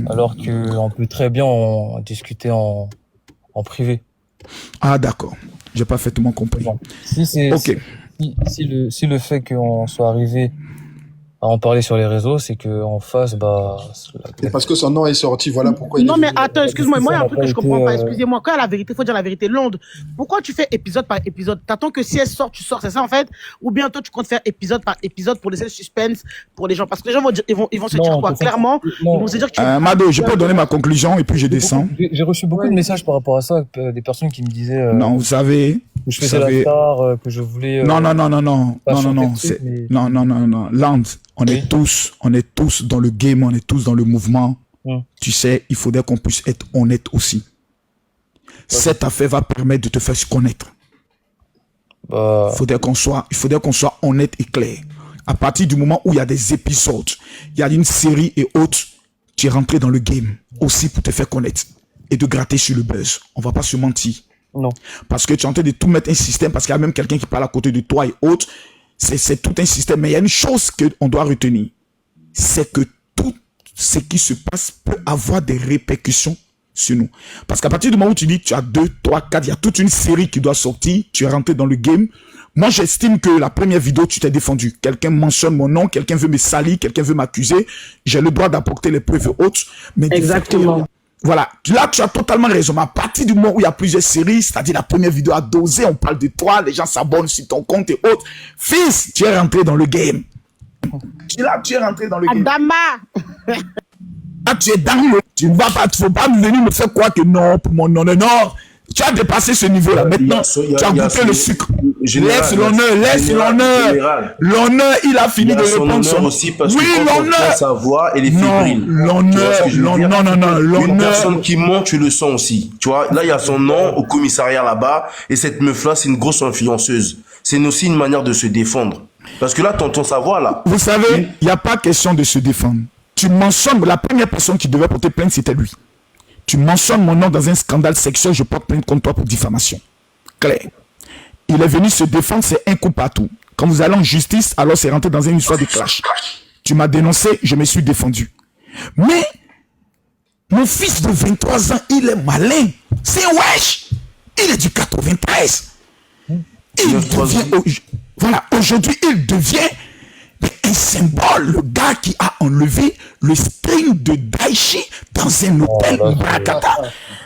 [SPEAKER 1] alors qu'on peut très bien en discuter en privé.
[SPEAKER 7] Ah, d'accord. J'ai parfaitement compris.
[SPEAKER 1] Bon. Si c'est
[SPEAKER 7] Ok.
[SPEAKER 1] si le fait qu'on soit arrivé à en parler sur les réseaux, c'est qu'en face, bah,
[SPEAKER 5] C'est parce que son nom est sorti, voilà pourquoi il
[SPEAKER 2] Non,
[SPEAKER 5] est
[SPEAKER 2] mais
[SPEAKER 5] venu.
[SPEAKER 2] attends, excuse-moi, moi, il y a un truc que je comprends pas.
[SPEAKER 1] été,
[SPEAKER 2] Excusez-moi, quand il y a la vérité, faut dire la vérité. Londres, pourquoi tu fais épisode par épisode? T'attends que si elle sort, tu sors, c'est ça, en fait? Ou bien toi, tu comptes faire épisode par épisode pour laisser le suspense pour les gens? Parce que les gens vont dire, ils vont se dire
[SPEAKER 1] Non,
[SPEAKER 2] quoi?
[SPEAKER 1] de toute
[SPEAKER 2] Clairement,
[SPEAKER 1] non.
[SPEAKER 2] ils vont se dire que tu
[SPEAKER 7] Mado, je peux donner ma conclusion et puis je descends.
[SPEAKER 1] J'ai reçu beaucoup de messages par rapport à ça, des personnes qui me disaient
[SPEAKER 7] Non, vous savez,
[SPEAKER 1] que je
[SPEAKER 7] vous
[SPEAKER 1] faisais la
[SPEAKER 7] savez.
[SPEAKER 1] star, que je voulais.
[SPEAKER 7] Non,
[SPEAKER 1] pas
[SPEAKER 7] non,
[SPEAKER 1] chanter
[SPEAKER 7] non,
[SPEAKER 1] le truc, mais-
[SPEAKER 7] non. Land, on
[SPEAKER 1] Oui.
[SPEAKER 7] est tous dans le game, on est tous dans le mouvement.
[SPEAKER 1] Hmm.
[SPEAKER 7] Tu sais, il faudrait qu'on puisse être honnête aussi. Cette affaire va permettre de te faire se connaître.
[SPEAKER 1] Bah,
[SPEAKER 7] Il faudrait qu'on soit honnête et clair. À partir du moment où il y a des épisodes, il y a une série et autres, tu es rentré dans le game aussi pour te faire connaître et de gratter sur le buzz. On va pas se mentir.
[SPEAKER 1] non.
[SPEAKER 7] Parce que tu es en train de tout mettre un système, parce qu'il y a même quelqu'un qui parle à côté de toi et autres. C'est tout un système. Mais il y a une chose qu'on doit retenir. C'est que tout ce qui se passe peut avoir des répercussions sur nous. Parce qu'à partir du moment où tu dis que tu as 2, 3, 4, il y a toute une série qui doit sortir, tu es rentré dans le game. Moi, j'estime que la première vidéo, tu t'es défendu. Quelqu'un mentionne mon nom, quelqu'un veut me salir, quelqu'un veut m'accuser. J'ai le droit d'apporter les preuves et autres. Mais
[SPEAKER 2] Exactement.
[SPEAKER 7] voilà, là tu as totalement raison. Mais à partir du moment où il y a plusieurs séries, c'est-à-dire la première vidéo à doser, on parle de toi, les gens s'abonnent sur ton compte et autres. Fils, tu es rentré dans le game. Tu es rentré dans le game.
[SPEAKER 2] Adama!
[SPEAKER 7] Là, tu es dans le... Tu ne vas pas, faut pas venir me faire croire que non, pour mon honneur, non. Tu as dépassé ce niveau-là. Maintenant, tu as goûté le sucre. Laisse l'honneur. L'honneur, il a fini de répondre
[SPEAKER 4] son honneur aussi parce
[SPEAKER 7] oui,
[SPEAKER 4] que quand on prend
[SPEAKER 7] l'honneur.
[SPEAKER 4] sa voix, elle est
[SPEAKER 7] Non,
[SPEAKER 4] fébrile.
[SPEAKER 7] l'honneur,
[SPEAKER 4] Tu vois ce que je veux dire?
[SPEAKER 7] non,
[SPEAKER 4] Une
[SPEAKER 7] l'honneur.
[SPEAKER 4] personne qui ment, tu le sens aussi. Tu vois, là, il y a son nom au commissariat là-bas, et cette meuf-là, c'est une grosse influenceuse. C'est aussi une manière de se défendre. Parce que là, t'entends sa voix, là.
[SPEAKER 7] Vous savez, il n'y a pas question de se défendre. Tu mentionnes, la première personne qui devait porter plainte, c'était lui. Tu mentionnes mon nom dans un scandale sexuel, je porte plainte contre toi pour diffamation. Clair. Il est venu se défendre, c'est un coup partout. Quand vous allez en justice, alors c'est rentré dans une histoire de clash. Tu m'as dénoncé, je me suis défendu. Mais, mon fils de 23 ans, il est malin. C'est un wesh. Il est du 93. Il devient, voilà, aujourd'hui, il devient un symbole, le gars qui a enlevé le string de Daichi dans un hôtel au Brakata.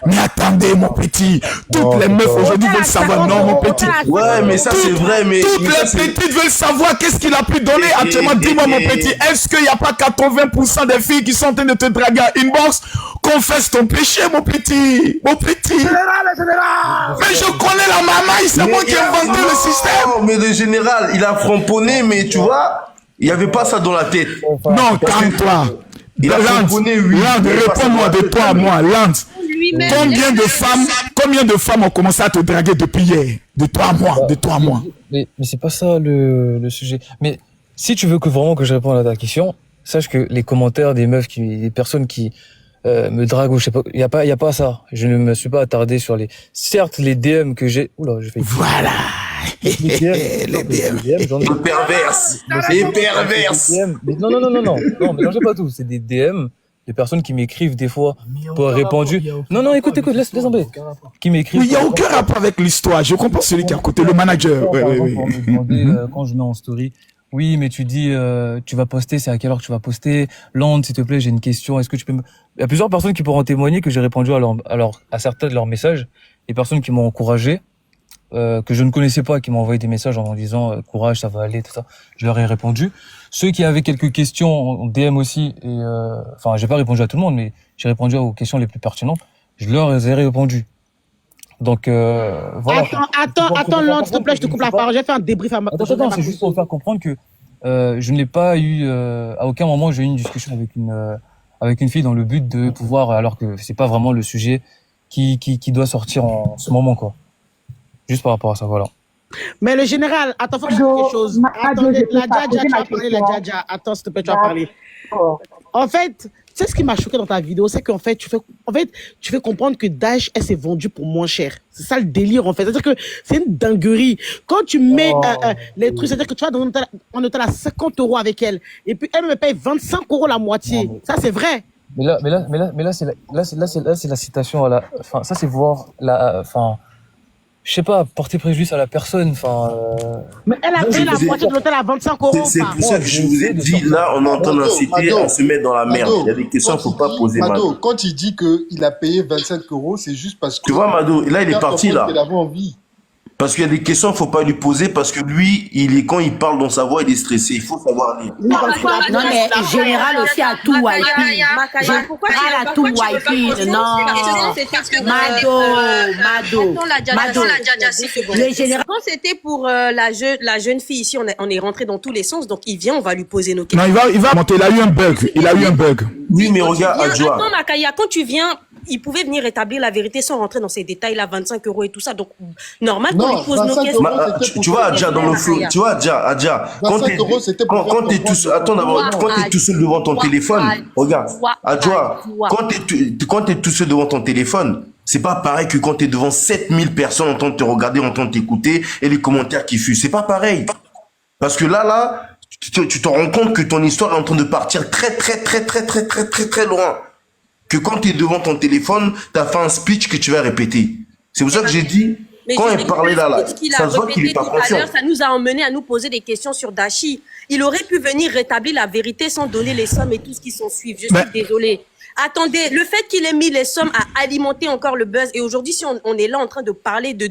[SPEAKER 7] Mais attendez, mon petit, toutes les meufs aujourd'hui veulent savoir, non, mon petit.
[SPEAKER 4] Ouais, mais ça, c'est vrai, mais...
[SPEAKER 7] Toutes les petites veulent savoir qu'est-ce qu'il a pu donner actuellement. Dis-moi, mon petit, est-ce qu'il n'y a pas 80% des filles qui sont en train de te draguer à inbox? Confesse ton péché, mon petit. Mon petit. Mais je connais la maman, c'est moi qui ai inventé le système.
[SPEAKER 4] Non, mais le général, il a framponné, mais tu vois, il n'y avait pas ça dans la tête.
[SPEAKER 7] Non, calme-toi.
[SPEAKER 4] Il a framponné, oui.
[SPEAKER 7] Land, réponds-moi de toi à moi, Land. Combien de femmes ont commencé à te draguer depuis hier? De toi à moi, de toi à moi.
[SPEAKER 1] Mais c'est pas ça le sujet. Mais si tu veux que vraiment que je réponde à ta question, sache que les commentaires des meufs des personnes qui me draguent ou je sais pas, y a pas ça. Je ne me suis pas attardé sur certes les DM que j'ai. Oula, j'ai fait.
[SPEAKER 7] Voilà. Les DM.
[SPEAKER 1] J'en ai
[SPEAKER 4] Les perverses. Les perverses.
[SPEAKER 1] Mais non, mélangez pas tout. C'est des DM, des personnes qui m'écrivent des fois pour répondu. Non, écoute, laisse tomber. Qui m'écrivent.
[SPEAKER 7] Il n'y a aucun rapport avec l'histoire. Je comprends celui qui est à côté, le manager.
[SPEAKER 1] Par exemple, pour me demander, quand je mets en story, oui, mais tu dis, tu vas poster, c'est à quelle heure que tu vas poster? Land, s'il te plaît, j'ai une question, est-ce que tu peux me... Il y a plusieurs personnes qui pourront témoigner que j'ai répondu à certains de leurs messages, des personnes qui m'ont encouragé, que je ne connaissais pas, qui m'ont envoyé des messages en disant, courage, ça va aller, tout ça. Je leur ai répondu. Ceux qui avaient quelques questions en DM aussi, enfin, j'ai pas répondu à tout le monde, mais j'ai répondu aux questions les plus pertinentes, je leur ai répondu. Donc, voilà.
[SPEAKER 2] Attends, Land, s'il te plaît, je te coupe la parole. J'ai fait un débrief à ma...
[SPEAKER 1] Attends, c'est juste pour faire comprendre que je n'ai pas eu, à aucun moment, j'ai eu une discussion avec une fille dans le but de pouvoir, alors que c'est pas vraiment le sujet, qui doit sortir en ce moment, quoi. Juste par rapport à ça, voilà.
[SPEAKER 2] Mais le général, attends, faut que je dise quelque chose. Attendez, la Djadja, tu vas parler, la Djadja. Attends, s'il te plaît, tu vas parler. En fait, tu sais ce qui m'a choqué dans ta vidéo, c'est qu'en fait, tu fais comprendre que Daesh, elle s'est vendue pour moins cher. C'est ça le délire, en fait. C'est-à-dire que c'est une dinguerie. Quand tu mets les trucs, c'est-à-dire que tu vas dans un hôtel à 50 € avec elle, et puis elle me paye 25 € la moitié.
[SPEAKER 1] Non, mais...
[SPEAKER 2] Ça, c'est vrai.
[SPEAKER 1] Mais là, c'est la citation à la, enfin, ça, c'est voir la, enfin, je sais pas, porter préjudice à la personne, enfin.
[SPEAKER 2] Mais elle a payé la moitié de l'hôtel à 25 €.
[SPEAKER 4] C'est pour ça que je vous ai dit, là, on est en train d'inciter, on se met dans la merde. Il y a des questions qu'il ne faut pas poser, Mado.
[SPEAKER 9] Quand il dit qu'il a payé 25 €, c'est juste parce que...
[SPEAKER 4] Tu vois, Mado, là, il est parti, là.
[SPEAKER 9] Il avait envie.
[SPEAKER 4] Parce qu'il y a des questions qu'il ne faut pas lui poser, parce que lui, quand il parle dans sa voix, il est stressé. Il faut savoir lire.
[SPEAKER 6] Non, mais Général aussi a tout wipé. Général a tout wipé. Non. Mado.
[SPEAKER 3] Le général, c'était pour la jeune fille ici, on est rentré dans tous les sens, donc il vient, on va lui poser nos questions.
[SPEAKER 7] Non, il va monter, il a eu un bug.
[SPEAKER 4] Oui, mais regarde, Adjoa.
[SPEAKER 3] Attends, Makaya, quand tu viens, il pouvait venir établir la vérité sans rentrer dans ces détails là, 25 € et tout ça. Donc, normal qu'on lui pose nos questions.
[SPEAKER 4] Tu vois, Adja, dans le flou, tu vois, Adja, quand t'es tout seul, attends d'abord, quand t'es tout seul devant ton téléphone, regarde, Adjoa, quand t'es tout seul devant ton téléphone, c'est pas pareil que quand t'es devant 7000 personnes en train de te regarder, en train de t'écouter et les commentaires qui fusent. C'est pas pareil. Parce que là, tu te rends compte que ton histoire est en train de partir très loin. Que quand tu es devant ton téléphone, tu as fait un speech que tu vas répéter. C'est pour ça que j'ai dit, quand il parlait là, ça se voit qu'il n'est pas conscient.
[SPEAKER 3] Ça nous a emmené à nous poser des questions sur Dashi. Il aurait pu venir rétablir la vérité sans donner les sommes et tout ce qui s'en suit. Je suis désolée. Attendez, le fait qu'il ait mis les sommes a alimenté encore le buzz. Et aujourd'hui, si on est là en train de parler, de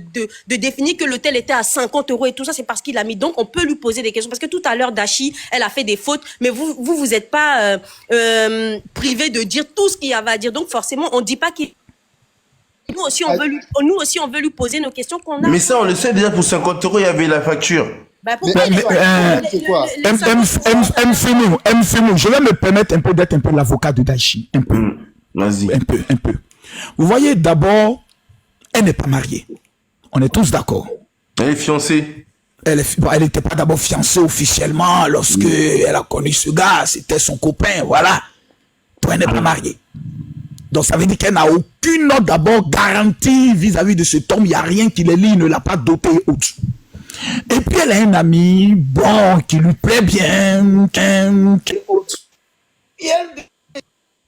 [SPEAKER 3] définir que l'hôtel était à 50 € et tout ça, c'est parce qu'il a mis. Donc, on peut lui poser des questions. Parce que tout à l'heure, Dashi, elle a fait des fautes. Mais vous êtes pas privé de dire tout ce qu'il y avait à dire. Donc, forcément, on dit pas qu'il... Nous aussi, on veut lui poser nos questions qu'on a.
[SPEAKER 4] Mais ça, on le sait déjà, pour 50 €, il y avait la facture.
[SPEAKER 3] Bah pourquoi
[SPEAKER 7] c'est quoi M. Je vais me permettre un peu d'être un peu l'avocat de Daeshi. Un peu.
[SPEAKER 4] Vas-y.
[SPEAKER 7] Un peu. Vous voyez, d'abord, elle n'est pas mariée. On est tous d'accord.
[SPEAKER 4] Elle est fiancée.
[SPEAKER 7] Elle n'était pas d'abord fiancée officiellement lorsque elle a connu ce gars. C'était son copain, voilà. Toi, elle n'est pas mariée. Donc, ça veut dire qu'elle n'a aucune autre d'abord garantie vis-à-vis de cet homme. Il n'y a rien qui les lie, il ne l'a pas doté autre. Et puis elle a un ami, bon, qui lui plaît bien, et elle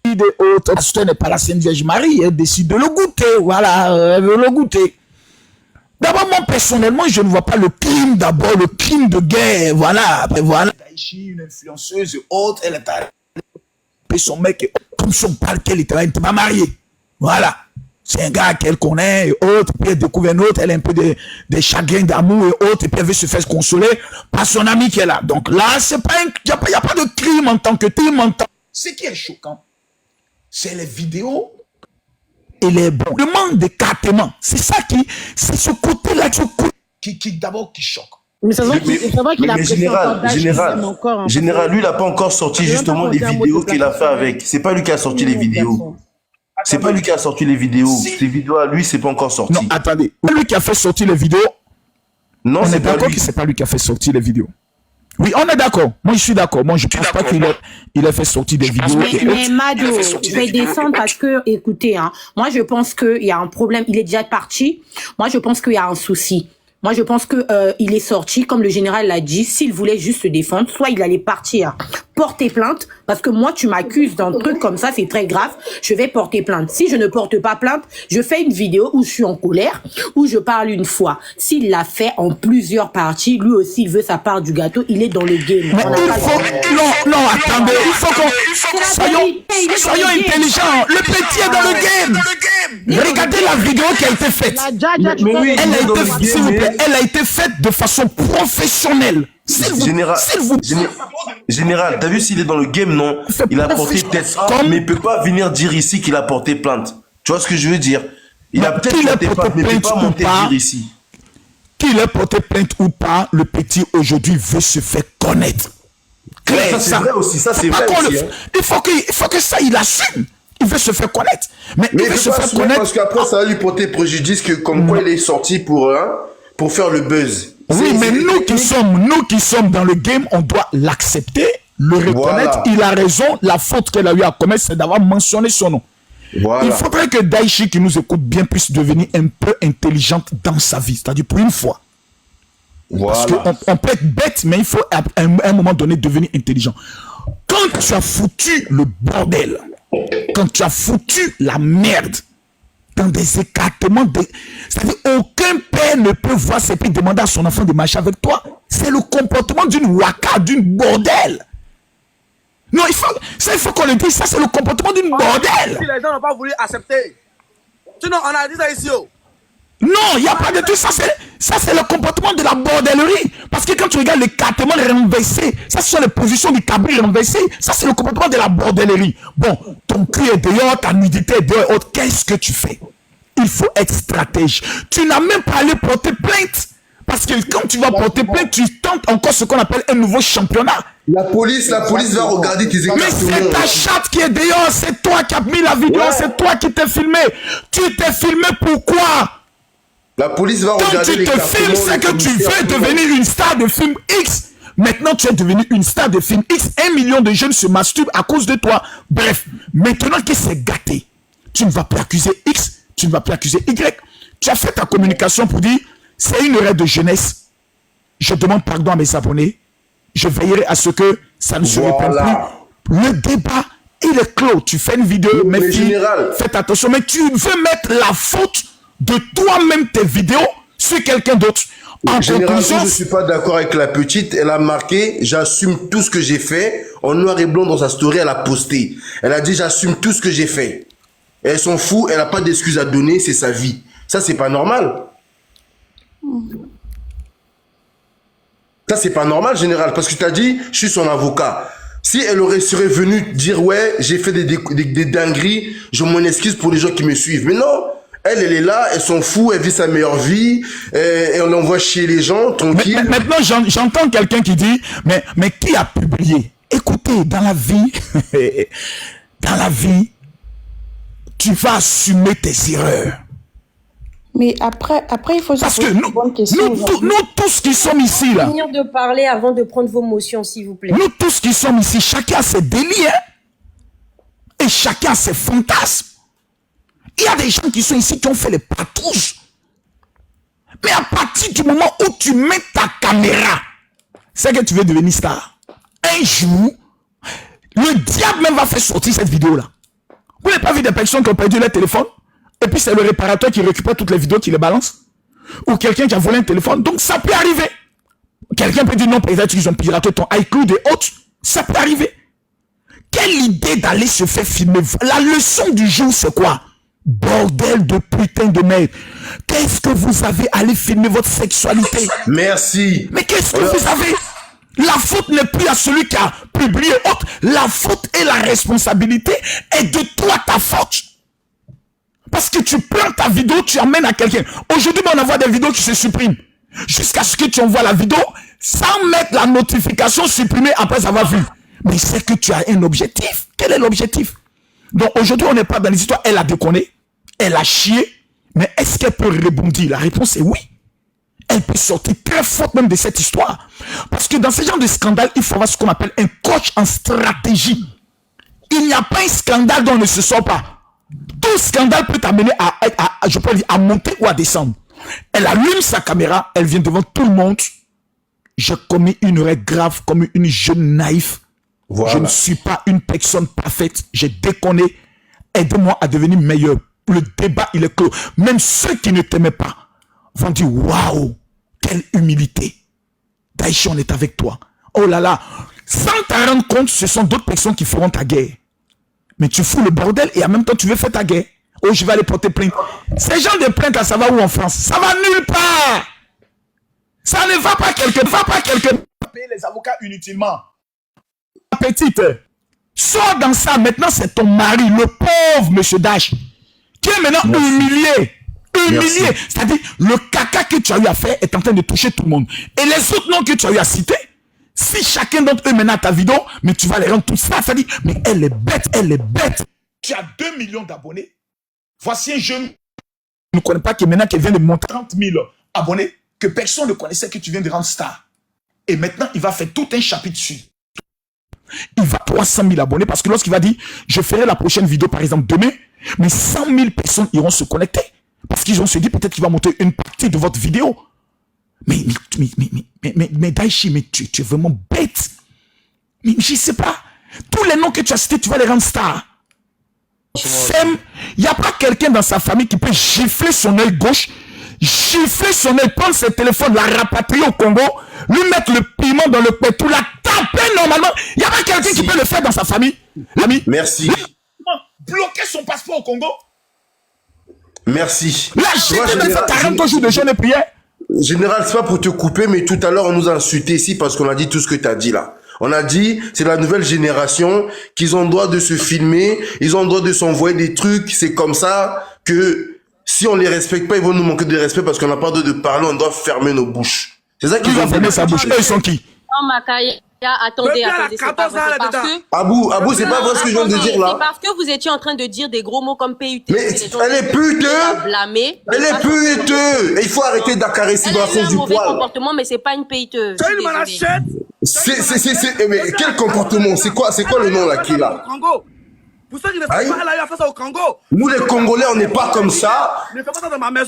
[SPEAKER 7] décide de autre. Parce qu'elle n'est pas la Sainte Vierge Marie, elle décide de le goûter, voilà, elle veut le goûter. D'abord, moi, personnellement, je ne vois pas le crime, d'abord, le crime de guerre, voilà. Après, voilà. Une influenceuse et autre, elle est allée son mec, comme son parle qu'elle n'était pas mariée. Voilà. C'est un gars qu'elle connaît et autres, puis elle découvre un autre, elle a un peu des chagrins d'amour et autres, et puis elle veut se faire consoler par son ami qui est là. Donc là, c'est pas il n'y a pas de crime en tant que crime. Ce qui est choquant, c'est les vidéos et les demandes d'écartement. C'est ça c'est ce côté-là qui d'abord qui choque.
[SPEAKER 2] Mais c'est vrai qu'il a
[SPEAKER 4] Général, lui, il n'a pas encore sorti justement les vidéos qu'il a fait avec. C'est pas lui qui a sorti les vidéos. C'est pas lui qui a sorti les vidéos. Ces vidéos à lui, c'est pas encore sorti.
[SPEAKER 7] Non, attendez. C'est lui qui a fait sortir les vidéos.
[SPEAKER 4] Non,
[SPEAKER 7] c'est pas lui. C'est pas lui qui a fait sortir les vidéos. Oui, on est d'accord. Moi, je suis d'accord. Moi, je pense pas qu'il ait fait sortir des vidéos.
[SPEAKER 6] Mais Mado, je vais descendre parce que, écoutez, moi, je pense qu'il y a un problème. Il est déjà parti. Moi, je pense qu'il y a un souci. Moi, je pense que il est sorti, comme le général l'a dit, s'il voulait juste se défendre, soit il allait partir, porter plainte, parce que moi, tu m'accuses d'un truc comme ça, c'est très grave, je vais porter plainte. Si je ne porte pas plainte, je fais une vidéo où je suis en colère, où je parle une fois. S'il l'a fait en plusieurs parties, lui aussi, il veut sa part du gâteau, il est dans le game.
[SPEAKER 7] Mais non, attendez, il faut qu'on... Soyons intelligents, le petit est dans le game. Regardez la vidéo qui a été faite. Elle a été faite de façon professionnelle.
[SPEAKER 4] Général, t'as vu s'il est dans le game, non? Il a porté tête, mais il peut pas venir dire ici qu'il a porté plainte. Tu vois ce que je veux dire? Il a peut-être porté plainte, mais il peut pas monter dire ici.
[SPEAKER 7] Qu'il ait porté plainte ou pas, le petit aujourd'hui veut se faire connaître.
[SPEAKER 4] Ça c'est vrai aussi, ça c'est vrai aussi.
[SPEAKER 7] Il faut que ça, il assume. Il veut se faire connaître. Mais
[SPEAKER 4] Mais
[SPEAKER 7] il veut
[SPEAKER 4] il
[SPEAKER 7] se
[SPEAKER 4] veut pas
[SPEAKER 7] faire
[SPEAKER 4] assumer
[SPEAKER 7] connaître.
[SPEAKER 4] parce qu'après, ça va lui porter préjudice que comme quoi il est sorti pour faire le buzz.
[SPEAKER 7] Oui, mais nous qui sommes dans le game, on doit l'accepter, le reconnaître.
[SPEAKER 4] Voilà.
[SPEAKER 7] Il a raison. La faute qu'elle a eu à commettre, c'est d'avoir mentionné son nom.
[SPEAKER 4] Voilà.
[SPEAKER 7] Il faudrait que Daichi, qui nous écoute bien, puisse devenir un peu intelligente dans sa vie. C'est-à-dire pour une fois. Parce
[SPEAKER 4] Voilà.
[SPEAKER 7] qu'on peut être bête, mais il faut à un moment donné devenir intelligent. Quand tu as foutu le bordel, quand tu as foutu la merde dans des écartements, c'est-à-dire aucun père ne peut voir ses filles demander à son enfant de marcher avec toi. C'est le comportement d'une waka, d'une bordel. Non, il faut qu'on le dise, ça c'est le comportement d'une bordel.
[SPEAKER 10] Si les gens n'ont pas voulu accepter. Sinon, on a dit ça ici.
[SPEAKER 7] Non, il n'y a pas de tout. Ça, c'est le comportement de la bordellerie. Parce que quand tu regardes l'écartement renversé, ça, ce sont les positions du cabri renversé. Ça, c'est le comportement de la bordellerie. Bon, ton cul est dehors, ta nudité est dehors. Qu'est-ce que tu fais? Il faut être stratège. Tu n'as même pas allé porter plainte. Parce que quand tu vas porter plainte, tu tentes encore ce qu'on appelle un nouveau championnat.
[SPEAKER 4] La police va regarder tes écartements.
[SPEAKER 7] Mais c'est ta chatte qui est dehors. C'est toi qui as mis la vidéo. Ouais. C'est toi qui t'es filmé. Tu t'es filmé pourquoi?
[SPEAKER 4] La police va regarder les
[SPEAKER 7] écartements. Quand tu te filmes, c'est que tu veux devenir une star de film X. Maintenant, tu es devenu une star de film X. 1 million de jeunes se masturbent à cause de toi. Bref, maintenant que c'est gâté, tu ne vas plus accuser X, tu ne vas plus accuser Y. Tu as fait ta communication pour dire, c'est une erreur de jeunesse. Je demande pardon à mes abonnés. Je veillerai à ce que ça ne se répète plus. Le débat, il est clos. Tu fais une vidéo, mais faites attention. Mais tu veux mettre la faute de toi-même tes vidéos sur quelqu'un d'autre. En
[SPEAKER 4] conclusion, je ne suis pas d'accord avec la petite. Elle a marqué, j'assume tout ce que j'ai fait. En noir et blanc dans sa story, elle a posté. Elle a dit, j'assume tout ce que j'ai fait. Et elle s'en fout, elle n'a pas d'excuses à donner, c'est sa vie. Ça, c'est pas normal. Ça, c'est pas normal, général, parce que tu as dit, je suis son avocat. Si elle serait venue dire, ouais, j'ai fait des dingueries, je m'en excuse pour les gens qui me suivent. Mais non, elle est là, elle s'en fout, elle vit sa meilleure vie, et on envoie chier les gens, tranquille.
[SPEAKER 7] Mais maintenant, j'entends quelqu'un qui dit, mais qui a publié? Écoutez, dans la vie, tu vas assumer tes erreurs.
[SPEAKER 3] Mais après, il faut se
[SPEAKER 7] poser une bonne question. Nous tous qui sommes ici, là.
[SPEAKER 3] Finir de parler avant de prendre vos motions, s'il vous plaît.
[SPEAKER 7] Nous tous qui sommes ici, chacun a ses délires. Et chacun a ses fantasmes. Il y a des gens qui sont ici qui ont fait les patrouches. Mais à partir du moment où tu mets ta caméra, c'est que tu veux devenir star. Un jour, le diable même va faire sortir cette vidéo-là. Vous n'avez pas vu des personnes qui ont perdu leur téléphone? Et puis c'est le réparateur qui récupère toutes les vidéos qui les balance. Ou quelqu'un qui a volé un téléphone. Donc ça peut arriver. Quelqu'un peut dire non, peut-être qu'ils ont piraté ton iCloud et autres. Ça peut arriver. Quelle idée d'aller se faire filmer. La leçon du jour, c'est quoi? Bordel de putain de merde. Qu'est-ce que vous avez à aller filmer votre sexualité?
[SPEAKER 4] Merci.
[SPEAKER 7] Mais qu'est-ce que vous avez? La faute n'est plus à celui qui a publié autre. La faute et la responsabilité est de toi, ta faute. Parce que tu prends ta vidéo, tu amènes à quelqu'un. Aujourd'hui, on envoie des vidéos qui se suppriment. Jusqu'à ce que tu envoies la vidéo sans mettre la notification supprimée après avoir vu. Mais c'est que tu as un objectif. Quel est l'objectif? Donc aujourd'hui, on n'est pas dans les histoires. Elle a déconné. Elle a chié. Mais est-ce qu'elle peut rebondir? La réponse est oui. Elle peut sortir très forte même de cette histoire. Parce que dans ce genre de scandale, il faut avoir ce qu'on appelle un coach en stratégie. Il n'y a pas un scandale dont on ne se sort pas. Tout scandale peut t'amener à monter ou à descendre. Elle allume sa caméra, elle vient devant tout le monde. J'ai commis une erreur grave comme une jeune naïve. Voilà. Je ne suis pas une personne parfaite. J'ai déconné. Aide-moi à devenir meilleur. Le débat, il est clos. Même ceux qui ne t'aimaient pas vont dire, waouh, quelle humilité. Daichi, on est avec toi. Oh là là. Sans t'en rendre compte, ce sont d'autres personnes qui feront ta guerre. Mais tu fous le bordel et en même temps tu veux faire ta guerre. Oh, je vais aller porter plainte. Ces gens de plainte, là, ça va où en France? Ça va nulle part. Ça ne va pas quelque part. Payer les avocats inutilement. Petite, sors dans ça. Maintenant, c'est ton mari, le pauvre monsieur Dash, qui est maintenant humilié. Humilié. C'est-à-dire, le caca que tu as eu à faire est en train de toucher tout le monde. Et les autres noms que tu as eu à citer, si chacun d'entre eux maintenant a ta vidéo, mais tu vas les rendre tout ça, ça dit, mais elle est bête, Tu as 2 millions d'abonnés. Voici un jeune qui ne connaît pas, qui maintenant qui vient de monter 30 000 abonnés, que personne ne connaissait, que tu viens de rendre star. Et maintenant, il va faire tout un chapitre dessus. Il va 300 000 abonnés parce que lorsqu'il va dire, je ferai la prochaine vidéo, par exemple, demain, mais 100 000 personnes iront se connecter. Parce qu'ils vont se dire, peut-être qu'il va monter une partie de votre vidéo. Mais Daichi, mais tu es vraiment bête. Mais je ne sais pas. Tous les noms que tu as cités, tu vas les rendre stars. Femme, il n'y a pas quelqu'un dans sa famille qui peut gifler son œil gauche, gifler son œil, prendre ses téléphones, la rapatrier au Congo, lui mettre le piment dans le pétou, la taper normalement. Il n'y a pas quelqu'un qui peut le faire dans sa famille. L'ami.
[SPEAKER 4] Merci.
[SPEAKER 7] Bloquer son passeport au Congo.
[SPEAKER 4] Merci.
[SPEAKER 7] Là, j'ai même fait 40 jours de jeûne et prière.
[SPEAKER 4] Général, c'est pas pour te couper, mais tout à l'heure, on nous a insulté ici parce qu'on a dit tout ce que tu as dit là. On a dit, c'est la nouvelle génération, qu'ils ont le droit de se filmer, ils ont le droit de s'envoyer des trucs, c'est comme ça que si on les respecte pas, ils vont nous manquer de respect parce qu'on n'a pas le droit de parler, on doit fermer nos bouches. C'est ça qu'ils ont
[SPEAKER 7] fermé sa bouche. Eux, ils sont qui?
[SPEAKER 8] Attendez, c'est pas vrai, parce que...
[SPEAKER 4] Abou, c'est pas vrai ce que je viens de dire là.
[SPEAKER 8] C'est parce que vous étiez en train de dire des gros mots comme PUT.
[SPEAKER 4] Mais elle est puteux. Elle est puteux. Et il faut arrêter d'accaresser dans la face du poil.
[SPEAKER 8] Elle a un mauvais comportement, mais c'est pas une PUT.
[SPEAKER 4] Mais quel comportement? C'est quoi le nom là qui est là? Nous les Congolais, on n'est pas comme ça.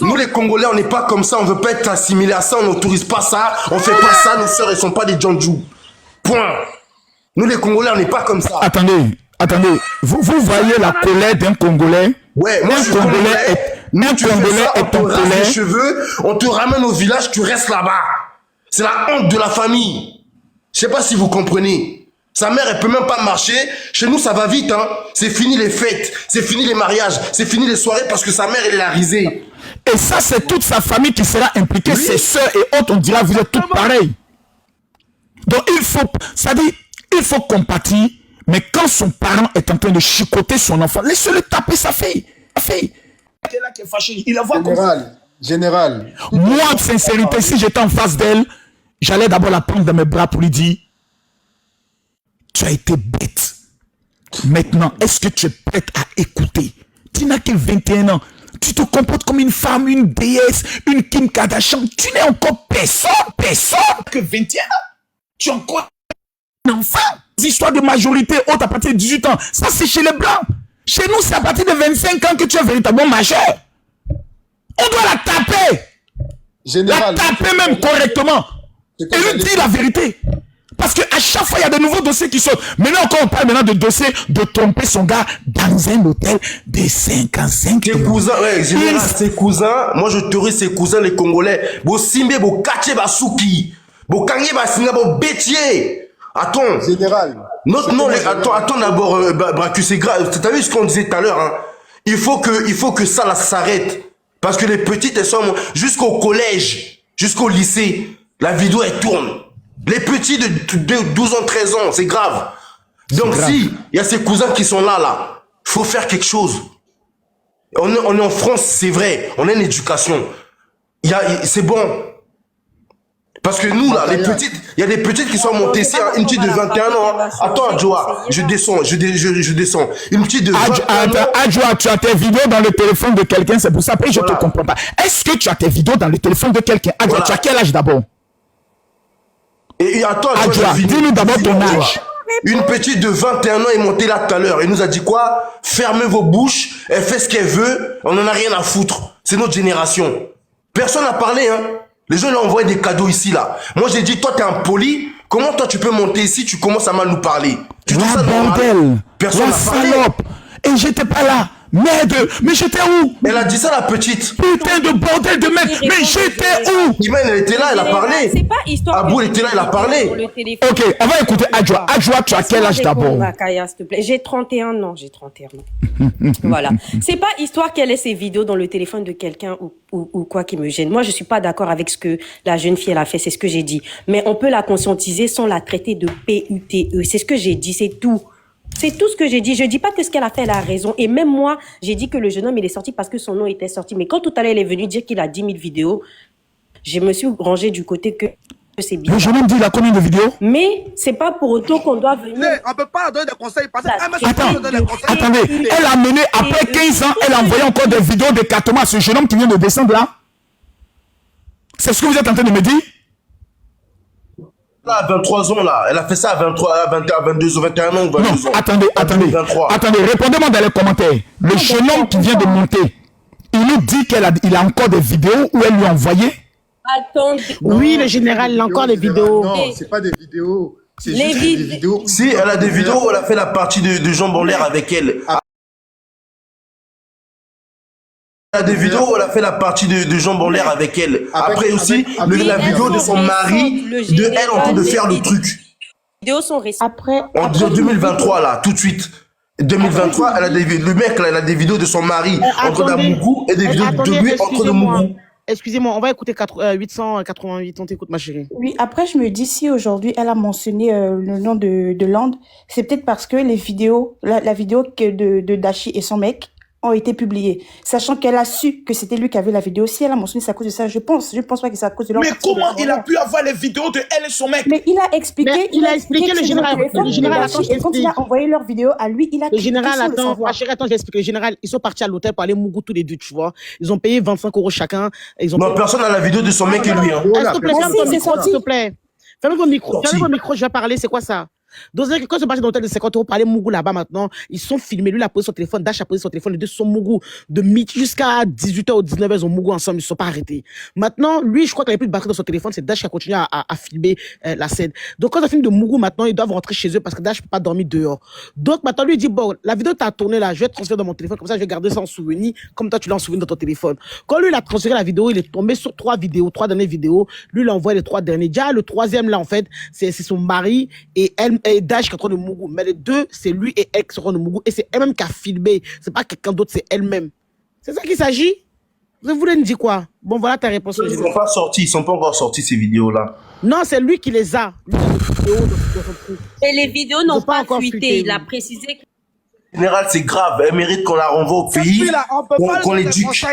[SPEAKER 4] Nous les Congolais, on n'est pas comme ça. On veut pas être assimilés à ça. On n'autorise pas ça. On fait pas ça. Nos sœurs, elles sont pas des Djandjou. Point. Nous les Congolais, on n'est pas comme ça.
[SPEAKER 7] Attendez. Vous voyez la colère d'un Congolais?
[SPEAKER 4] Ouais, moi je suis Congolais. Nous, tu fais ça, on te rase les cheveux, on te ramène au village, tu restes là-bas. C'est la honte de la famille. Je sais pas si vous comprenez. Sa mère, elle peut même pas marcher. Chez nous, ça va vite, hein. C'est fini les fêtes, c'est fini les mariages, c'est fini les soirées parce que sa mère, elle est la risée.
[SPEAKER 7] Et ça, c'est toute sa famille qui sera impliquée, oui. Ses soeurs et autres, on dira, vous êtes toutes pareilles. Donc, il faut compatir, mais quand son parent est en train de chicoter son enfant, laissez-le taper sa fille. Il la voit
[SPEAKER 9] Général.
[SPEAKER 7] Moi, de sincérité, si j'étais en face d'elle, j'allais d'abord la prendre dans mes bras pour lui dire, tu as été bête. Maintenant, est-ce que tu es prête à écouter? Tu n'as que 21 ans. Tu te comportes comme une femme, une déesse, une Kim Kardashian. Tu n'es encore personne. Que 21 ans. Tu es encore un enfant. Les histoires de majorité haute à partir de 18 ans, ça c'est chez les Blancs. Chez nous, c'est à partir de 25 ans que tu es véritablement majeur. On doit la taper.
[SPEAKER 9] Général.
[SPEAKER 7] La taper même correctement. Et lui dire la vérité. Parce qu'à chaque fois, il y a de nouveaux dossiers qui sortent. Maintenant, encore, on parle maintenant de dossiers de tromper son gars dans un hôtel de 55
[SPEAKER 4] tes cousins, ouais, général, ses cousins, moi je t'aurais ses cousins, les Congolais. Bo simbe, bo kache, ba souki. Bo kange, ba singa, bo bétier. Attends.
[SPEAKER 9] Général.
[SPEAKER 4] Non, attends d'abord, Bracus, c'est grave. T'as vu ce qu'on disait tout à l'heure, hein? Il faut que ça, là, s'arrête. Parce que les petites, elles sont jusqu'au collège, jusqu'au lycée. La vidéo, elle tourne. Les petits de 12 ans, 13 ans, c'est grave. Donc si, il y a ces cousins qui sont là, faut faire quelque chose. On est en France, c'est vrai, on a une éducation. C'est bon. Parce que nous, là, les petites, il y a des petites qui sont montées ici, une petite de 21 ans. Attends, Adjoa, je descends. Une petite de 21 ans.
[SPEAKER 7] Adjoa, tu as tes vidéos dans le téléphone de quelqu'un, c'est pour ça, après je te comprends pas. Est-ce que tu as tes vidéos dans le téléphone de quelqu'un? Adjoa, tu as quel âge d'abord?
[SPEAKER 4] Et attends,
[SPEAKER 7] dis-nous d'abord ton âge.
[SPEAKER 4] Une petite de 21 ans est montée là tout à l'heure. Elle nous a dit quoi? Fermez vos bouches, elle fait ce qu'elle veut, on en a rien à foutre. C'est notre génération. Personne n'a parlé, hein. Les gens lui ont envoyé des cadeaux ici, là. Moi, j'ai dit, toi, t'es un poli. Comment toi, tu peux monter ici, tu commences à mal nous parler? Tu trouves ça
[SPEAKER 7] bordel.
[SPEAKER 4] Personne n'a parlé.
[SPEAKER 7] Et j'étais pas là. Merde, mais j'étais où?
[SPEAKER 4] Elle a dit ça, la petite.
[SPEAKER 7] Putain de bordel de mec, mais j'étais où?
[SPEAKER 4] Iman, elle était là, elle a parlé.
[SPEAKER 8] C'est pas histoire.
[SPEAKER 4] Abou, elle était là, elle a parlé.
[SPEAKER 7] Ok, on va écouter Adjoa. Adjoa, tu as quel âge d'abord?
[SPEAKER 3] S'il te plaît. J'ai 31 ans, Voilà. C'est pas histoire qu'elle ait ses vidéos dans le téléphone de quelqu'un ou quoi qui me gêne. Moi, je suis pas d'accord avec ce que la jeune fille, elle a fait, c'est ce que j'ai dit. Mais on peut la conscientiser sans la traiter de PUTE. C'est ce que j'ai dit, c'est tout. C'est tout ce que j'ai dit. Je dis pas que ce qu'elle a fait, elle a raison. Et même moi, j'ai dit que le jeune homme, il est sorti parce que son nom était sorti. Mais quand tout à l'heure, elle est venue dire qu'il a 10 000 vidéos, je me suis rangée du côté que... c'est bien.
[SPEAKER 7] Le jeune homme dit il a combien de vidéos?
[SPEAKER 3] Mais c'est pas pour autant qu'on doit venir.
[SPEAKER 10] On peut pas leur donner des conseils parce que
[SPEAKER 7] Attendez, elle a mené, après 15 ans, elle a envoyé encore des vidéos d'écartement à ce jeune homme qui vient de descendre là. C'est ce que vous êtes en train de me dire?
[SPEAKER 4] Là, à 23 ans, là, elle a fait ça à 23, à 21, 22 ou 21 ans. 22
[SPEAKER 7] Non,
[SPEAKER 4] ans.
[SPEAKER 7] attendez, répondez-moi dans les commentaires. Le jeune homme qui vient de monter, il nous dit qu'il a encore des vidéos où elle lui a envoyé.
[SPEAKER 3] Attendez.
[SPEAKER 2] Oui, le général, il a encore des vidéos.
[SPEAKER 9] Non, c'est pas des vidéos. C'est juste des vidéos.
[SPEAKER 4] Si, elle a des vidéos où elle a fait la partie de jambes en l'air avec elle. Elle a des vidéos où elle a fait la partie de jambes en l'air avec elle. Après aussi, la vidéo de son mari, de elle en train de faire le truc.
[SPEAKER 3] Les vidéos sont récentes.
[SPEAKER 4] En 2023, là, tout de suite. 2023, elle a le mec, là, elle a des vidéos de son mari en train d'Amougou et des vidéos de lui en train de Mougou.
[SPEAKER 2] Excusez-moi, on va écouter 888, on t'écoute ma chérie.
[SPEAKER 11] Oui, après je me dis si aujourd'hui elle a mentionné le nom de Land, c'est peut-être parce que les vidéos, la vidéo de Dashi et son mec ont été publiées, sachant qu'elle a su que c'était lui qui avait la vidéo. Si elle a mentionné c'est à cause de ça, je pense pas que c'est à cause de leur.
[SPEAKER 7] Mais comment il a pu avoir les vidéos de elle et son mec?
[SPEAKER 11] Mais il a expliqué,
[SPEAKER 2] il a expliqué le général. Le général, attends,
[SPEAKER 11] et quand il a envoyé leur vidéo à lui, il a.
[SPEAKER 2] Le général, attends, ma chérie, attends, j'explique. Le général, ils sont partis à l'hôtel pour aller Mougou tous les deux, tu vois. Ils ont payé 25 € chacun.
[SPEAKER 4] Non, personne n'a la vidéo de son mec et lui. Hein.
[SPEAKER 2] S'il te plaît, ferme ton micro, s'il te plaît. Ferme ton micro, je vais parler, c'est quoi ça? Donc, quand ils sont partis dans l'hôtel de 50 € pour aller Mougou là-bas maintenant, ils sont filmés. Lui, il a posé son téléphone, Dash a posé son téléphone, les deux sont Mougou. De midi jusqu'à 18 h ou 19 h, ils ont Mougou ensemble, ils ne sont pas arrêtés. Maintenant, lui, je crois qu'il n'avait plus de batterie dans son téléphone, c'est Dash qui a continué à filmer la scène. Donc, quand ils filment de Mougou maintenant, ils doivent rentrer chez eux parce que Dash ne peut pas dormir dehors. Donc, maintenant, lui, il dit, bon, la vidéo que tu as tournée là, je vais te transférer dans mon téléphone, comme ça, je vais garder ça en souvenir, comme toi, tu l'as en souvenir dans ton téléphone. Quand lui, il a transféré la vidéo, il est tombé sur 3 dernières vidéos. Lui, il a envoyé les 3 derniers. Déjà, le 3e là, en fait, c'est son mari et Dash qui est en train de Mougou. Mais les deux, c'est lui et elle qui seront de Mougou. Et c'est elle-même qui a filmé. C'est pas quelqu'un d'autre, c'est elle-même. C'est ça qu'il s'agit? Vous voulez me dire quoi? Bon, voilà ta réponse.
[SPEAKER 4] Ils sont pas sortis, ils sont pas encore sortis ces vidéos-là.
[SPEAKER 2] Non, c'est lui qui les a.
[SPEAKER 3] Et les vidéos n'ont pas fuité. Il a précisé que...
[SPEAKER 4] En général, c'est grave. Elle mérite qu'on la renvoie au pays, qu'on l'éduque.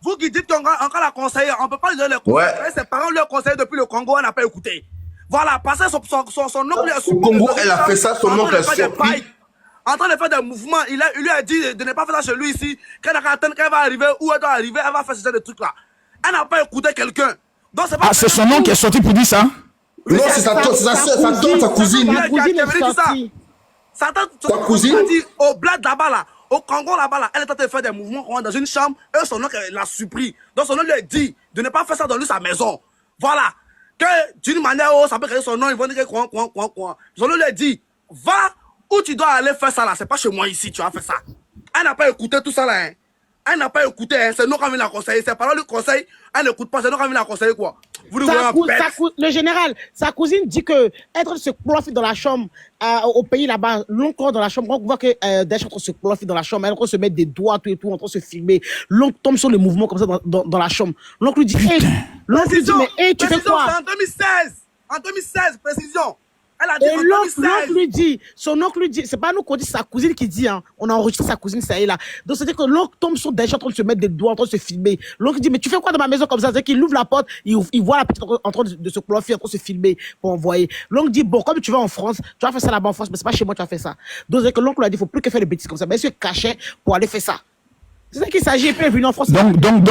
[SPEAKER 10] Vous qui dites qu'on la conseiller, on peut pas lui donner les conseils. Ses parents lui ont conseillé depuis le Congo, on n'a pas écouté. Voilà, parce que son oncle a
[SPEAKER 4] Au Congo, elle a fait ça, son oncle a surpris.
[SPEAKER 10] En train de faire des mouvements, il lui a dit de ne pas faire ça chez lui ici. Quand elle va arriver, où elle doit arriver, elle va faire ce genre de trucs là. Elle n'a pas écouté quelqu'un.
[SPEAKER 7] Ah, c'est son oncle qui est sorti pour dire ça?
[SPEAKER 4] Non, c'est sa tante, sa cousine.
[SPEAKER 10] Sa cousine a dit au bled là-bas là, au Congo là-bas là, elle est en train de faire des mouvements dans une chambre et son oncle l'a surpris. Donc son oncle lui a dit de ne pas faire ça dans sa maison. Voilà. Que d'une manière où ça peut créer son nom, ils vont dire quoi. Son oncle lui a dit, va où tu dois aller faire ça là, c'est pas chez moi ici, tu vas faire ça. Elle n'a pas écouté tout ça là. Hein. Elle n'a pas écouté, hein. C'est nous qui avons la conseillé. Ses parents lui conseillent, elle n'écoute pas, c'est nous qui avons la conseillé quoi. Vous
[SPEAKER 2] le général, sa cousine dit que être se cloffer dans la chambre au pays là-bas, l'oncle dans la chambre, on voit que Dash est en train de se cloffer dans la chambre, elle est en train de se mettre des doigts, tout et tout, en train de se filmer. L'oncle tombe sur les mouvements comme ça dans la chambre. L'oncle lui dit, l'oncle lui dit, mais hey, tu fais quoi?
[SPEAKER 10] En 2016, précision. Elle a dit
[SPEAKER 2] et l'oncle lui dit, son oncle lui dit, c'est pas nous qu'on dit, c'est sa cousine qui dit, hein. On a enregistré sa cousine, ça y est là. Donc c'est-à-dire que l'oncle tombe sur Dash en train de se mettre des doigts, en train de se filmer. L'oncle dit, mais tu fais quoi dans ma maison comme ça? C'est qu'il ouvre la porte, il voit la petite en train de se cloffer, en train de se filmer pour envoyer. L'oncle dit, bon, comme tu vas en France, tu vas faire ça là-bas en France, mais c'est pas chez moi, tu vas faire ça. Donc c'est que l'oncle lui a dit, faut plus que faire des bêtises comme ça. Mais il se cachait pour aller faire ça. C'est ça qu'il s'agit, et puis il est venu en France.
[SPEAKER 7] Donc,